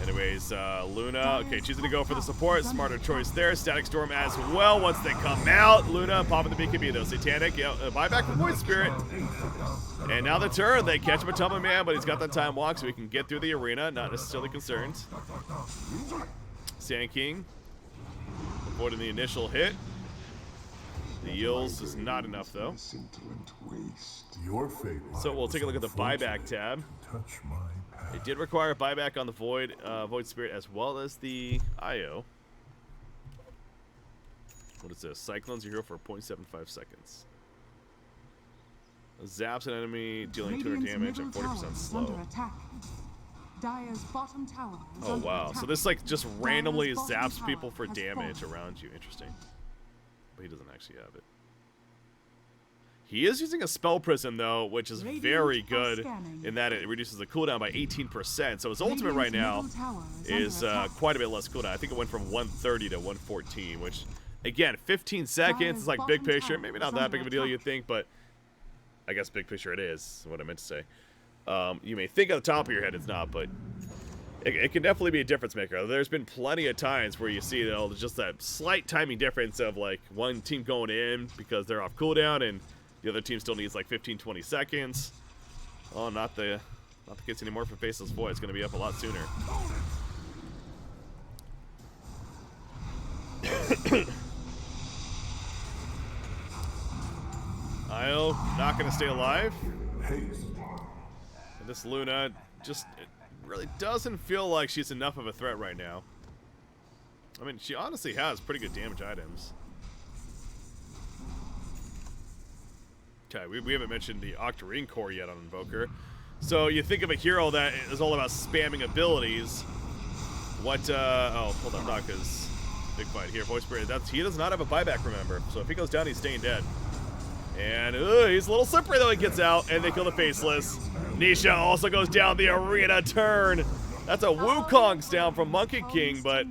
Anyways, Luna, okay, choosing to go for the support. Smarter choice there. Static Storm as well once they come out. Luna popping the BKB though. Satanic, yeah, buyback from Void Spirit. And now the turn. They catch him a Tumbling Man, but he's got that time walk so he can get through the arena. Not necessarily concerned. Sand King avoiding the initial hit. The yields is not enough though. Your fate So we'll take a look at the buyback tab. touch my path. It did require a buyback on the Void Spirit as well as the IO. What is this? Cyclone's your hero for 0.75 seconds. Zaps an enemy, dealing 200 damage and 40% slow. Dire's bottom tower is Oh under wow, attack. so this like just randomly Dire's bottom zaps tower people for has damage fallen. around you. Interesting. But he doesn't actually have it. He is using a Spell Prism though, which is Radiant very are good scanning. in that it reduces the cooldown by 18%. So his ultimate right now Radiant's middle tower is under attack. quite a bit less cooldown. I think it went from 130 to 114, which again, 15 seconds is like big bottom picture. tower Maybe is not that under big of a deal you attack. think, but I guess big picture it is what I meant to say. You may think at the top of your head it's not, but it can definitely be a difference maker. There's been plenty of times where you see just that slight timing difference of like one team going in because they're off cooldown and the other team still needs like 15-20 seconds. Oh, not the case anymore for Faceless Void. It's going to be up a lot sooner. Io not going to stay alive. Haste. And this Luna just it really doesn't feel like she's enough of a threat right now. I mean, she honestly has pretty good damage items. Okay, we haven't mentioned the Octarine Core yet on Invoker. So you think of a hero that is all about spamming abilities. What, oh, hold on, Naka's big fight here. Voice Spirit, he does not have a buyback, remember. So if he goes down, he's staying dead. And he's a little slippery though, he gets out, and they kill the Faceless. Nisha also goes down the arena turn. That's a Wukong's down from Monkey King, but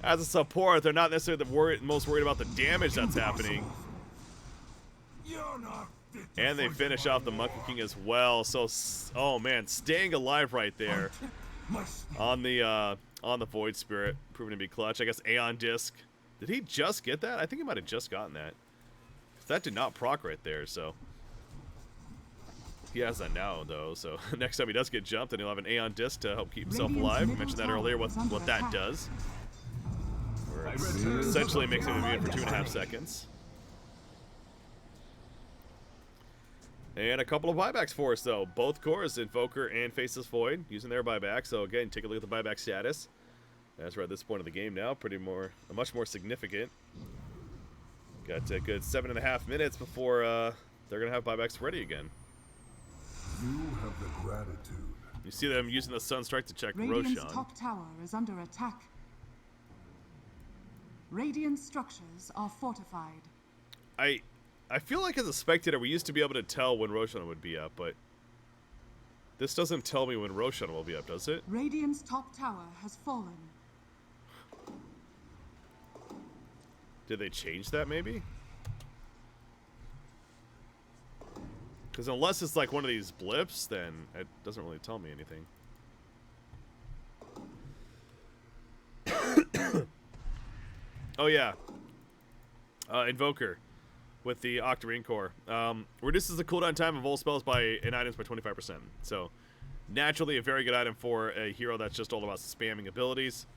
as a support, they're not necessarily most worried about the damage that's happening. You're not fit to And they fight finish my off the Monkey King as well. So, oh man, staying alive right there my speed. on the Void Spirit, proving to be clutch. I guess Aeon Disc. Did he just get that? I think he might have just gotten that. That did not proc right there, so he has that now though. So next time he does get jumped, then he'll have an Aeon Disc to help keep himself Radiant's alive. I middle mentioned that tower earlier. is under What that attack. does, where it essentially makes him immune for 2.5 seconds. And a couple of buybacks for us though. Both cores, Invoker and Faceless Void, using their buyback. So again, take a look at the buyback status. As we're at this point of the game now, much more significant. Got a good 7.5 minutes before they're gonna have buybacks ready again. You have the gratitude. You see them using the Sunstrike to check Radiant's Roshan. top tower is under attack. Radiant structures are fortified. I feel like as a spectator, we used to be able to tell when Roshan would be up, but this doesn't tell me when Roshan will be up, does it? Radiant's top tower has fallen. Did they change that maybe? Because unless it's like one of these blips, then it doesn't really tell me anything. Oh yeah. Invoker with the Octarine Core. Reduces the cooldown time of all spells and items by 25%. So naturally a very good item for a hero that's just all about spamming abilities.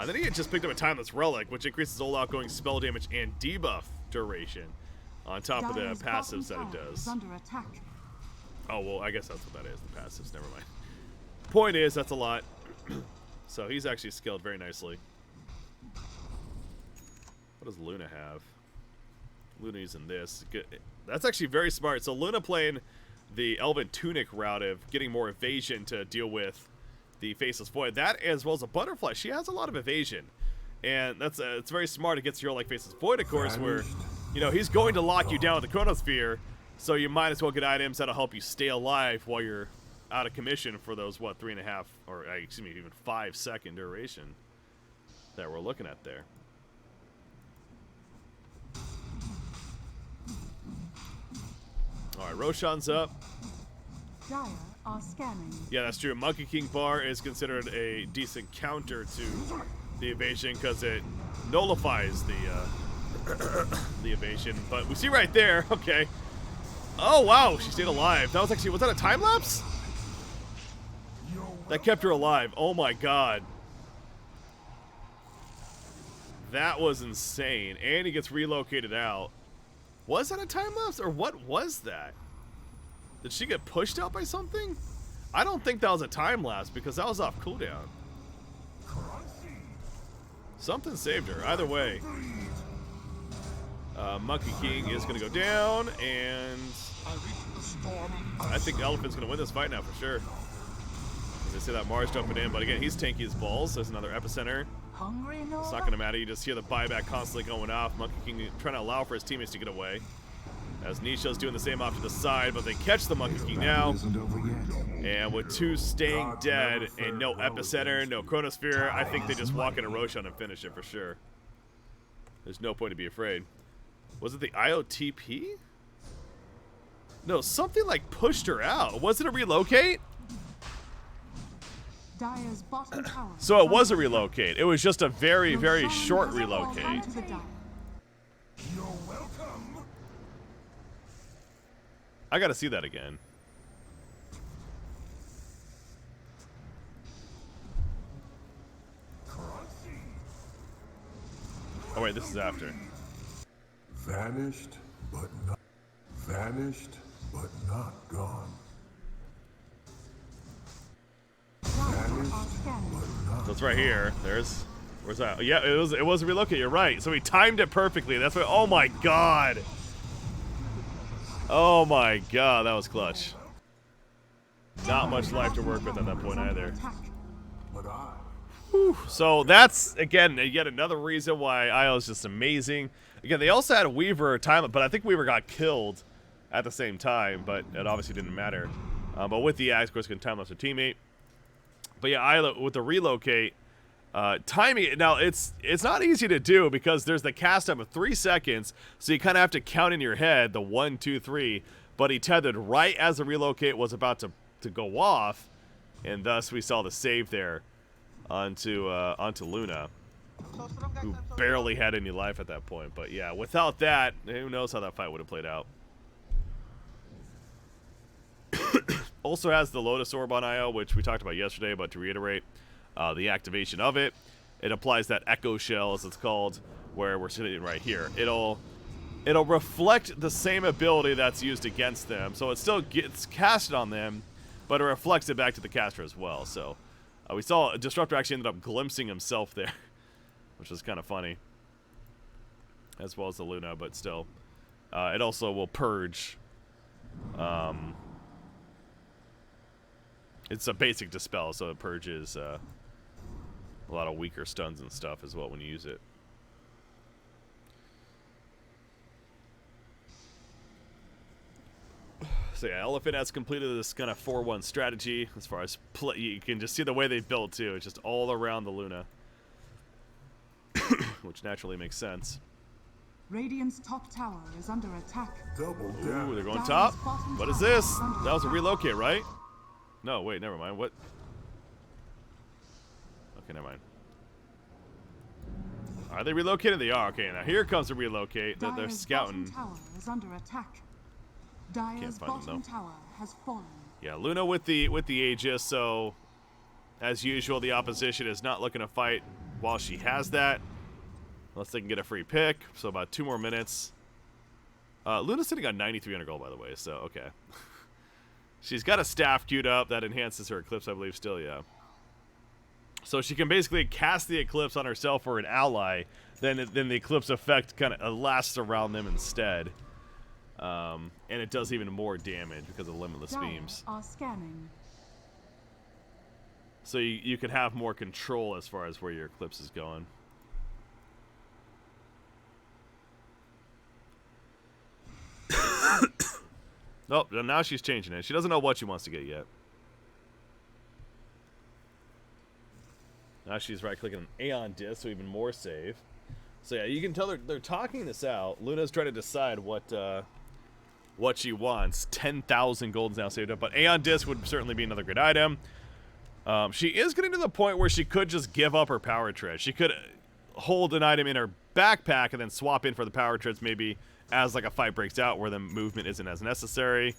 Then he just picked up a Timeless Relic, which increases all outgoing spell damage and debuff duration on top of the Dire's bottom passives that it tower is does. under attack. Oh, well, I guess that's what that is, the passives. Never mind. Point is, that's a lot. So he's actually scaled very nicely. What does Luna have? Luna using this. Good. That's actually very smart. So Luna playing the Elven Tunic route of getting more evasion to deal with the Faceless Void. That, as well as a Butterfly, she has a lot of evasion. And that's it's very smart against a hero like Faceless Void, of course, where, you know, he's going to lock you down with the Chronosphere, so you might as well get items that'll help you stay alive while you're out of commission for those, what, 3.5, or excuse me, even 5 second duration that we're looking at there. Alright, Roshan's up. Dire are scanning. Yeah, that's true. Monkey King bar is considered a decent counter to the evasion because it nullifies the evasion. But we see right there, okay. Oh wow, she stayed alive. That was actually, was that a time lapse? That kept her alive. Oh my god. That was insane. And he gets relocated out. Was that a time lapse or what was that? Did she get pushed out by something? I don't think that was a time lapse because that was off cooldown. Something saved her. Either way, Monkey King is going to go down, and I think Elephant's going to win this fight now for sure. As I see that Mars jumping in, but again, he's tanky as balls. There's another epicenter. Hungry, It's Noob? not going to matter. You just hear the buyback constantly going off. Monkey King trying to allow for his teammates to get away. As Nisha's doing the same off to the side, but they catch the Monkey King now. Isn't over yet. And with two staying dead and no epicenter, no chronosphere, I think they just walk in a Roshan and finish it for sure. There's no point to be afraid. Was it the IOTP? No, something like pushed her out. Was it a relocate? Dire's bottom tower. So it was a relocate. It was just a very, very short relocate. To the dire. You're welcome. I gotta see that again. Oh wait, this is after. Vanished, but not gone. Dire are scanning. So it's right here. There's, where's that? Yeah, it was a relocate. You're right. So he timed it perfectly. That's what. Oh my god. Oh my god, that was clutch. Not much life to work with at that point either. But I So that's, again, yet another reason why IO is just amazing. Again, they also had a Weaver time, but I think Weaver got killed at the same time, but it obviously didn't matter. But with the Axe, of course, can time lapse a teammate. But yeah, IO with the relocate, timing, now it's not easy to do because there's the cast time of 3 seconds, so you kind of have to count in your head the 1, 2, 3, but he tethered right as the relocate was about to go off, and thus we saw the save there onto Luna, who barely had any life at that point. But yeah, without that, who knows how that fight would have played out. Also has the Lotus Orb on IO, which we talked about yesterday, but to reiterate, the activation of it, it applies that Echo Shell, as it's called, where we're sitting right here. It'll reflect the same ability that's used against them, so it still gets casted on them, but it reflects it back to the caster as well. So we saw Disruptor actually ended up glimpsing himself there, which was kind of funny, as well as the Luna, but still. It also will purge. It's a basic dispel, so it purges a lot of weaker stuns and stuff as well when you use it. So yeah, Elephant has completed this kind of 4-1 strategy as far as play. You can just see the way they built too. It's just all around the Luna, which naturally makes sense. Radiant's top tower is under attack. double Ooh, down. they're going top. What is this? That was a relocate, right? No, wait, never mind. What? Okay, never mind. Are they relocated? They are. Okay, now here comes the relocate. They're Dire's scouting. bottom tower is under attack. Dire's find them, bottom though. tower has fallen. Yeah, Luna with the Aegis, so as usual, the opposition is not looking to fight while she has that, unless they can get a free pick. So about 2 more minutes. Luna's sitting on 9,300 gold, by the way, so okay. She's got a staff queued up that enhances her Eclipse, I believe, still, yeah. So she can basically cast the Eclipse on herself or an ally, then the Eclipse effect kind of lasts around them instead. And it does even more damage because of limitless Dire beams. are scanning. So you can have more control as far as where your Eclipse is going. Nope, now she's changing it. She doesn't know what she wants to get yet. Now she's right-clicking Aeon Disc, so even more save. So yeah, you can tell they're talking this out. Luna's trying to decide what what she wants. 10,000 gold is now saved up, but Aeon Disc would certainly be another good item. She is getting to the point where she could just give up her power tread. She could hold an item in her backpack and then swap in for the power treads maybe as like a fight breaks out where the movement isn't as necessary.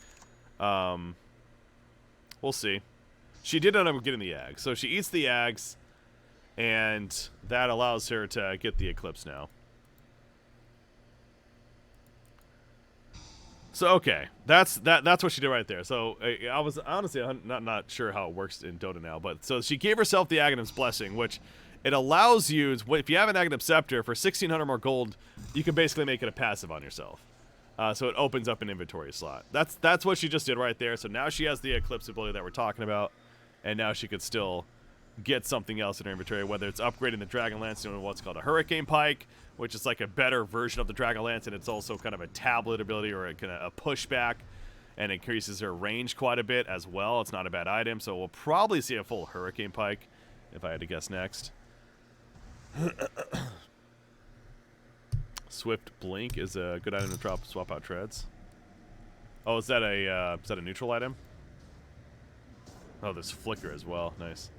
We'll see. She did end up getting the egg, so she eats the eggs, and that allows her to get the Eclipse now. So okay, that's what she did right there. So I was honestly not sure how it works in Dota now, but so she gave herself the Aghanim's Blessing, which it allows you, if you have an Aghanim Scepter for 1,600 more gold, you can basically make it a passive on yourself. So it opens up an inventory slot. That's what she just did right there. So now she has the Eclipse ability that we're talking about, and now she could still get something else in her inventory, whether it's upgrading the Dragon Lance into what's called a Hurricane Pike, which is like a better version of the Dragon Lance, and it's also kind of a tablet ability or a pushback, and increases her range quite a bit as well. It's not a bad item, so we'll probably see a full Hurricane Pike, if I had to guess next. Swift Blink is a good item to swap out treads. Oh, is that a neutral item? Oh, there's Flicker as well. Nice.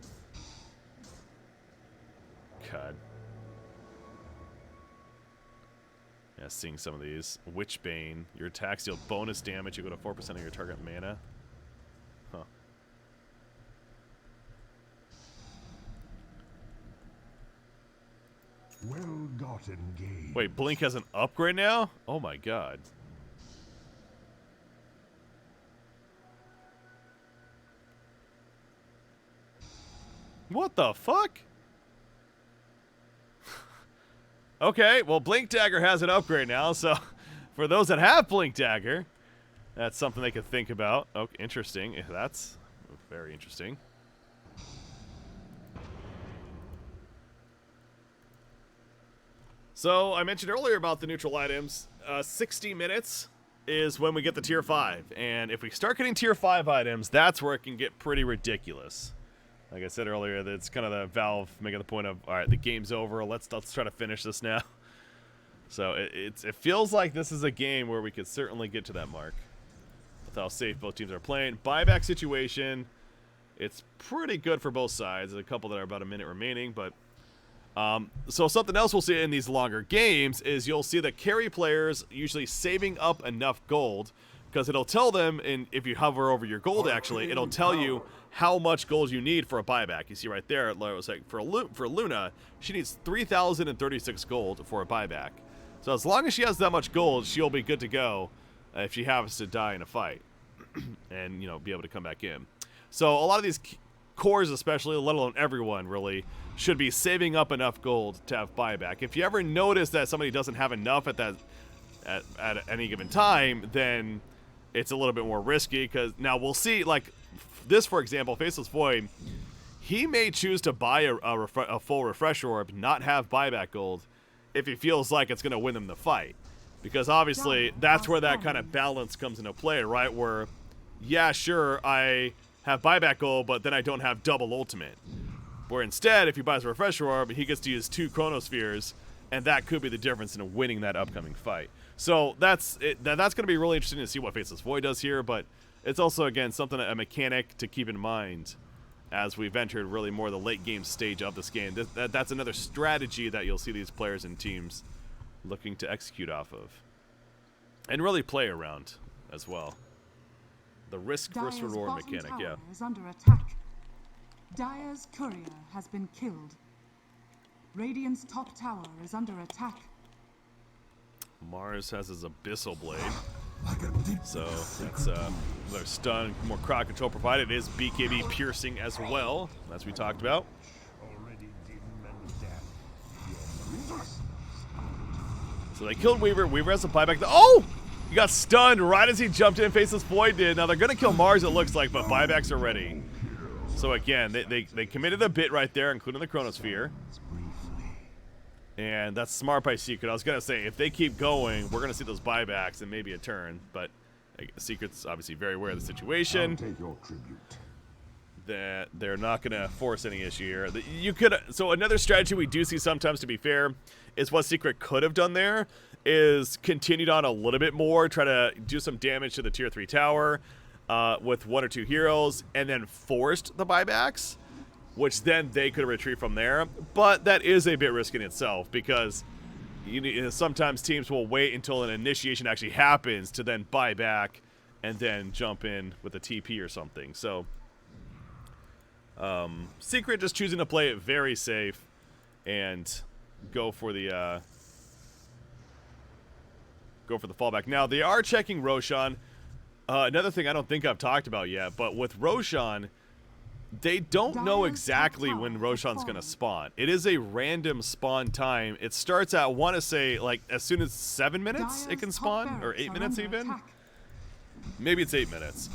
God. Yeah, seeing some of these. Witchbane. Your attacks deal bonus damage. You go to 4% of your target mana. Huh. Well-gotten gains. Wait, Blink has an upgrade now? Oh my god. What the fuck? Okay, well, Blink Dagger has an upgrade now, so for those that have Blink Dagger, that's something they could think about. Okay, interesting. That's very interesting. So, I mentioned earlier about the neutral items. 60 minutes is when we get the tier 5, and if we start getting tier 5 items, that's where it can get pretty ridiculous. Like I said earlier, that's kind of the Valve making the point of, all right, the game's over. Let's try to finish this now. So it feels like this is a game where we could certainly get to that mark with how safe both teams are playing. Buyback situation, it's pretty good for both sides. There's a couple that are about a minute remaining, but so something else we'll see in these longer games is you'll see the carry players usually saving up enough gold, because it'll tell them, and if you hover over your gold, actually, it'll tell you how much gold you need for a buyback. You see right there, it was like for Luna, she needs 3,036 gold for a buyback. So as long as she has that much gold, she'll be good to go if she happens to die in a fight, and be able to come back in. So a lot of these cores, especially, let alone everyone really, should be saving up enough gold to have buyback. If you ever notice that somebody doesn't have enough at any given time, then it's a little bit more risky, because now we'll see, like this, for example, Faceless Void, he may choose to buy a full Refresh Orb, not have buyback gold, if he feels like it's going to win him the fight. Because obviously, that's where that kind of balance comes into play, right? Where, yeah, sure, I have buyback gold, but then I don't have double ultimate. Where instead, if he buys a Refresh Orb, he gets to use 2 Chronospheres, and that could be the difference in winning that upcoming fight. So that's going to be really interesting to see what Faceless Void does here, but it's also, again, a mechanic to keep in mind as we've entered really more the late game stage of this game. That's another strategy that you'll see these players and teams looking to execute off of. And really play around as well. The risk versus reward mechanic, yeah. Is under attack. Dire's courier has been killed. Radiant's top tower is under attack. Mars has his Abyssal Blade. Like a deep So that's another stun, more crowd control provided. It is BKB piercing as well, as we talked about. So they killed Weaver. Weaver has a buyback. Oh! He got stunned right as he jumped in. Faceless Void did. Now they're going to kill Mars, it looks like, but buybacks are ready. So again, they committed a bit right there, including the Chronosphere. And that's smart by Secret. I was going to say, if they keep going, we're going to see those buybacks and maybe a turn. But Secret's obviously very aware of the situation. I'll take your tribute. That they're not going to force any issue here. So another strategy we do see sometimes, to be fair, is what Secret could have done there, is continued on a little bit more, try to do some damage to the tier 3 tower with 1 or 2 heroes, and then forced the buybacks, which then they could retreat from there. But that is a bit risky in itself, because sometimes teams will wait until an initiation actually happens to then buy back and then jump in with a TP or something. So Secret just choosing to play it very safe and go for the fallback. Now they are checking Roshan. Another thing I don't think I've talked about yet, but with Roshan, they don't know exactly when Roshan's going to spawn. It is a random spawn time. It starts at, I want to say, like, as soon as 7 minutes it can spawn, or 8 minutes even. Maybe it's 8 minutes,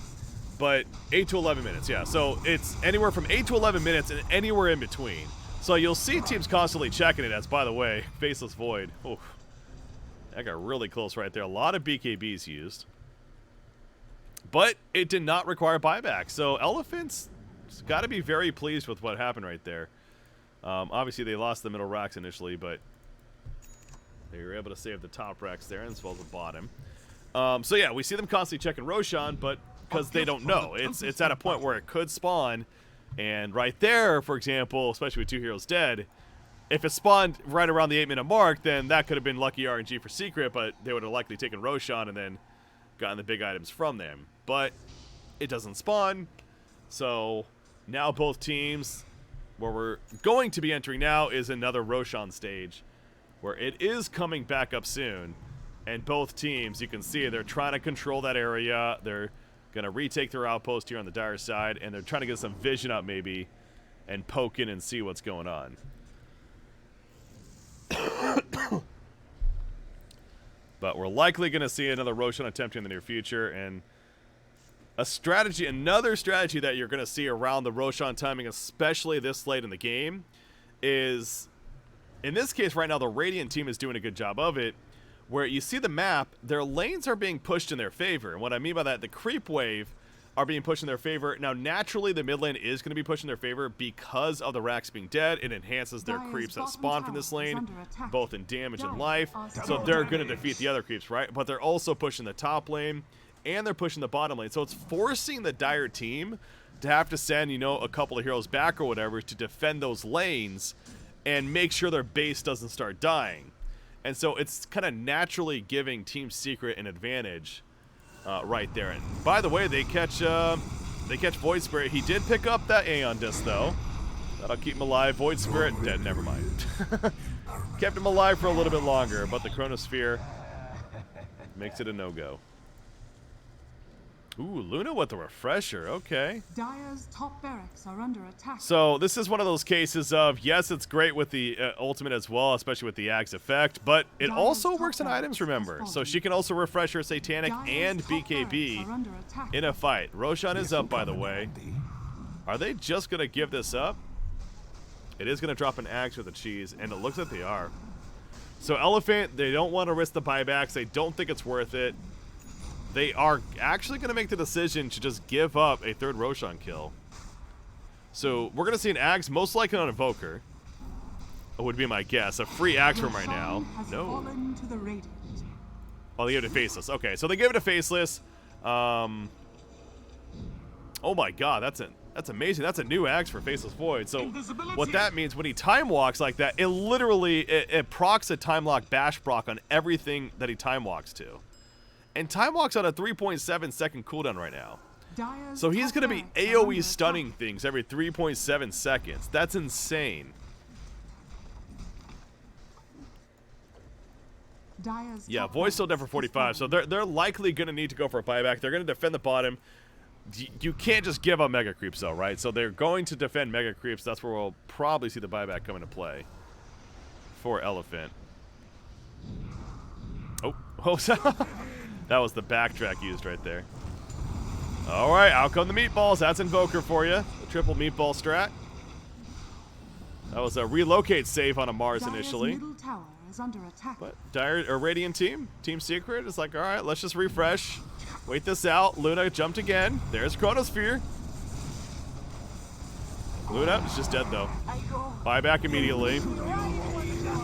but 8 to 11 minutes, yeah. So it's anywhere from 8 to 11 minutes and anywhere in between. So you'll see teams constantly checking it as, by the way, Faceless Void. Oof. That got really close right there. A lot of BKBs used. But it did not require buyback. So Elephant's got to be very pleased with what happened right there. Obviously, they lost the middle racks initially, but they were able to save the top racks there as well as the bottom. So yeah, we see them constantly checking Roshan, but because they don't know. It's at a point where it could spawn. And right there, for example, especially with 2 heroes dead, if it spawned right around the 8-minute mark, then that could have been lucky RNG for Secret, but they would have likely taken Roshan and then gotten the big items from them. But it doesn't spawn, so now both teams, where we're going to be entering now, is another Roshan stage, where it is coming back up soon. And both teams, you can see, they're trying to control that area. They're going to retake their outpost here on the Dire side, and they're trying to get some vision up maybe and poke in and see what's going on. But we're likely going to see another Roshan attempt in the near future, and another strategy that you're going to see around the Roshan timing, especially this late in the game, is, in this case right now, the Radiant team is doing a good job of it, where you see the map, their lanes are being pushed in their favor. And what I mean by that, the creep wave are being pushed in their favor. Now, naturally, the mid lane is going to be pushed in their favor because of the racks being dead. It enhances their creeps that spawn from this lane, both in damage and life. So they're going to defeat the other creeps, right? But they're also pushing the top lane, and they're pushing the bottom lane. So it's forcing the Dire team to have to send, you know, a couple of heroes back or whatever to defend those lanes and make sure their base doesn't start dying. And so it's kind of naturally giving Team Secret an advantage right there. And by the way, they catch Void Spirit. He did pick up that Aeon Disc, though. That'll keep him alive. Void Spirit, dead. Never mind. Kept him alive for a little bit longer, but the Chronosphere makes it a no-go. Ooh, Luna with the refresher. Okay. Dire's top barracks are under attack. So this is one of those cases of, yes, it's great with the ultimate as well, especially with the Ag's effect, but it also works on items, remember. So she can also refresh her Satanic and BKB in a fight. Roshan is up, by the way. Are they just going to give this up? It is going to drop an Axe with a cheese, and it looks like they are. So Elephant, they don't want to risk the buybacks. They don't think it's worth it. They are actually going to make the decision to just give up a third Roshan kill. So we're going to see an Axe, most likely on Invoker. Would be my guess. A free Axe from right now. No. Oh, they gave it to Faceless. Okay, so they gave it to Faceless. Oh my god, that's amazing. That's a new Axe for Faceless Void. So what that means, when he time walks like that, it literally, it procs a time lock bash proc on everything that he time walks to. And time walks on a 3.7 second cooldown right now. So he's going to be AoE stunning things every 3.7 seconds. That's insane. Yeah, Void's still dead for 45, so they're likely going to need to go for a buyback. They're going to defend the bottom. You can't just give up Mega Creeps, though, right? So they're going to defend Mega Creeps. That's where we'll probably see the buyback come into play for Elephant. Oh, that was the backtrack used right there. All right, out come the meatballs. That's Invoker for you. The triple meatball strat. That was a relocate save on a Mars initially. But Radiant team, Team Secret, is like, all right, let's just refresh. Wait this out. Luna jumped again. There's Chronosphere. Luna is just dead, though. Buyback immediately.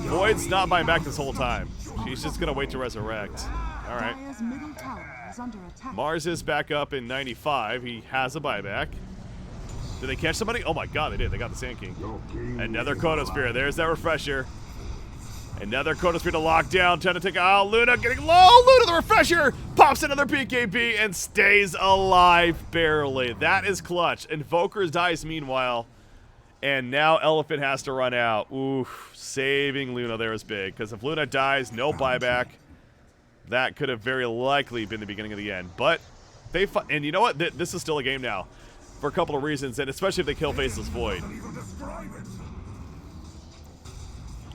Void's not buying back this whole time. He's just gonna wait to resurrect. All right. Dire's middle tower is under attack. Mars is back up in 95. He has a buyback. Did they catch somebody? Oh my god, they did. They got the Sand King. Another Chronosphere. There's that refresher. Another Chronosphere to lock down. Trying to take out Luna. Getting low. Luna, the refresher. Pops another BKB and stays alive barely. That is clutch. Invoker dies meanwhile. And now Elephant has to run out. Oof. Saving Luna there is big. Because if Luna dies, no buyback. That could have very likely been the beginning of the end. But they and you know what? This is still a game now. For a couple of reasons. And especially if they kill Faceless Void.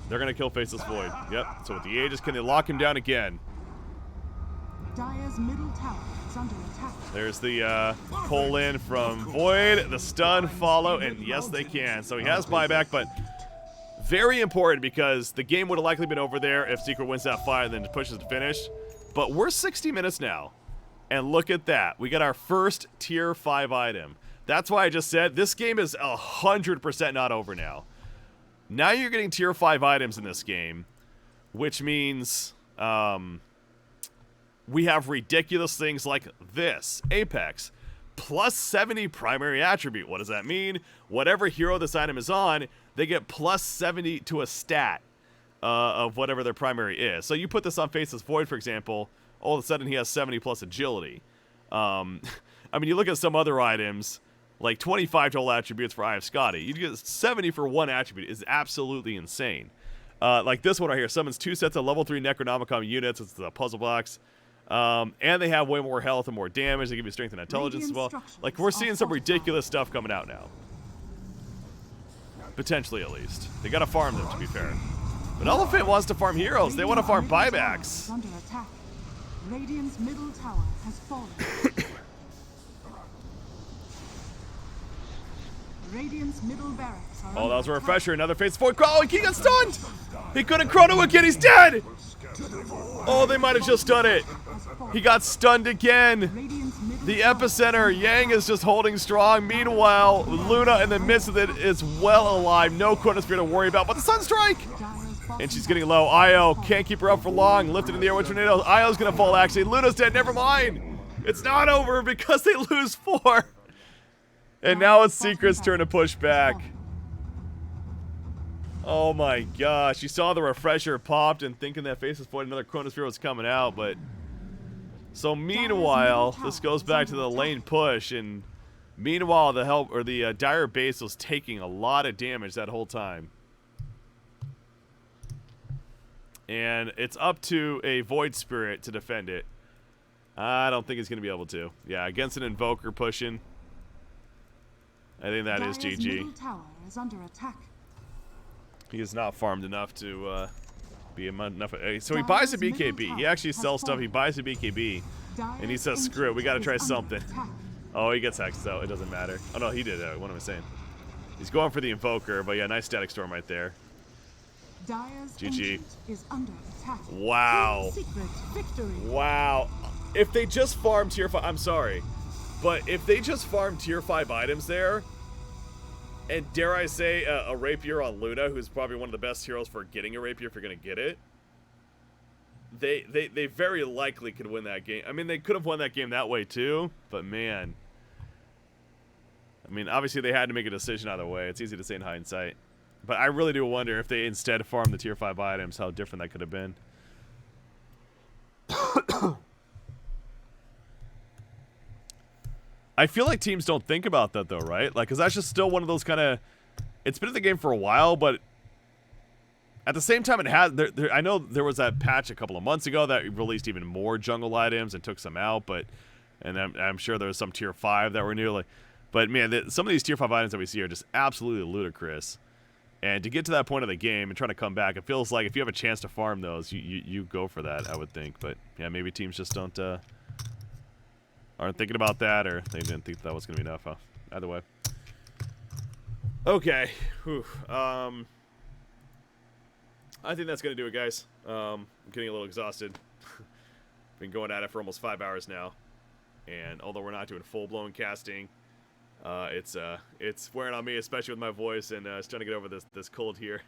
They're going to kill Faceless Void. Yep. So with the Aegis, can they lock him down again? Dire's middle tower is under attack. There's the pull in from Void. The stun follow. And yes, they can. So he has buyback, but very important because the game would have likely been over there if Secret wins that fight and then pushes to finish. But we're 60 minutes now. And look at that. We got our first tier 5 item. That's why I just said this game is 100% not over now. Now you're getting tier 5 items in this game, which means we have ridiculous things like this. Apex, plus 70 primary attribute. What does that mean? Whatever hero this item is on, they get plus 70 to a stat of whatever their primary is. So you put this on Faceless Void, for example, all of a sudden he has 70 plus agility. I mean, you look at some other items, like 25 total attributes for Eye of Scotty. You get 70 for one attribute is absolutely insane. Like this one right here, summons 2 sets of level 3 Necronomicon units. It's the puzzle box. And they have way more health and more damage. They give you strength and intelligence as well. Like, we're seeing some ridiculous stuff coming out now. Potentially, at least. They gotta farm them, to be fair. But Elephant wants to farm heroes. They want to farm buybacks. Under attack. Radiant's middle tower has fallen. Radiant's middle barracks are Oh, that was a under refresher. Another Faceless Void. Oh, he got stunned! He couldn't chrono again. He's dead! Oh, they might have just done it. He got stunned again. The epicenter, Yang is just holding strong. Meanwhile, Luna in the midst of it is well alive. No Chronosphere to worry about, but the Sunstrike! And she's getting low. Io can't keep her up for long. Lifted in the air with tornado. Io's gonna fall, actually. Luna's dead. Never mind. It's not over because they lose 4. And now it's Secret's turn to push back. Oh my gosh. You saw the refresher popped and thinking that Faceless Void another Chronosphere was coming out, but... So meanwhile, this goes back to the lane push, and meanwhile the Dire base was taking a lot of damage that whole time. And it's up to a Void Spirit to defend it. I don't think he's going to be able to. Yeah, against an Invoker pushing. I think that is Dire's GG. middle tower is under attack. He is not farmed enough to be enough. So he buys a BKB. He actually sells stuff. He buys a BKB. And he says, screw it, we got to try something. Oh, he gets hexed, so it doesn't matter. Oh, no, he did. What am I saying? He's going for the Invoker, but yeah, nice Static Storm right there. Dire's GG. ancient is under attack. Wow. Secret victory. Wow. If they just farm tier 5, I'm sorry, but if they just farm tier 5 items there, and dare I say a Rapier on Luna, who's probably one of the best heroes for getting a Rapier if you're going to get it, they very likely could win that game. I mean, they could have won that game that way too, but man. I mean, obviously they had to make a decision either way. It's easy to say in hindsight. But I really do wonder if they instead farmed the tier 5 items, how different that could have been. I feel like teams don't think about that though, right? Like, because that's just still one of those kind of... It's been in the game for a while, but at the same time it has... I know there was that patch a couple of months ago that released even more jungle items and took some out, but... And I'm sure there was some tier 5 that were new. Like, but man, some of these tier 5 items that we see are just absolutely ludicrous. And to get to that point of the game and trying to come back, it feels like if you have a chance to farm those, you go for that, I would think. But yeah, maybe teams just don't... aren't thinking about that, or they didn't think that was going to be enough. Either way. Okay. Whew. I think that's going to do it, guys. I'm getting a little exhausted. Been going at it for almost 5 hours now. And although we're not doing full-blown casting, it's wearing on me, especially with my voice, and it's trying to get over this cold here.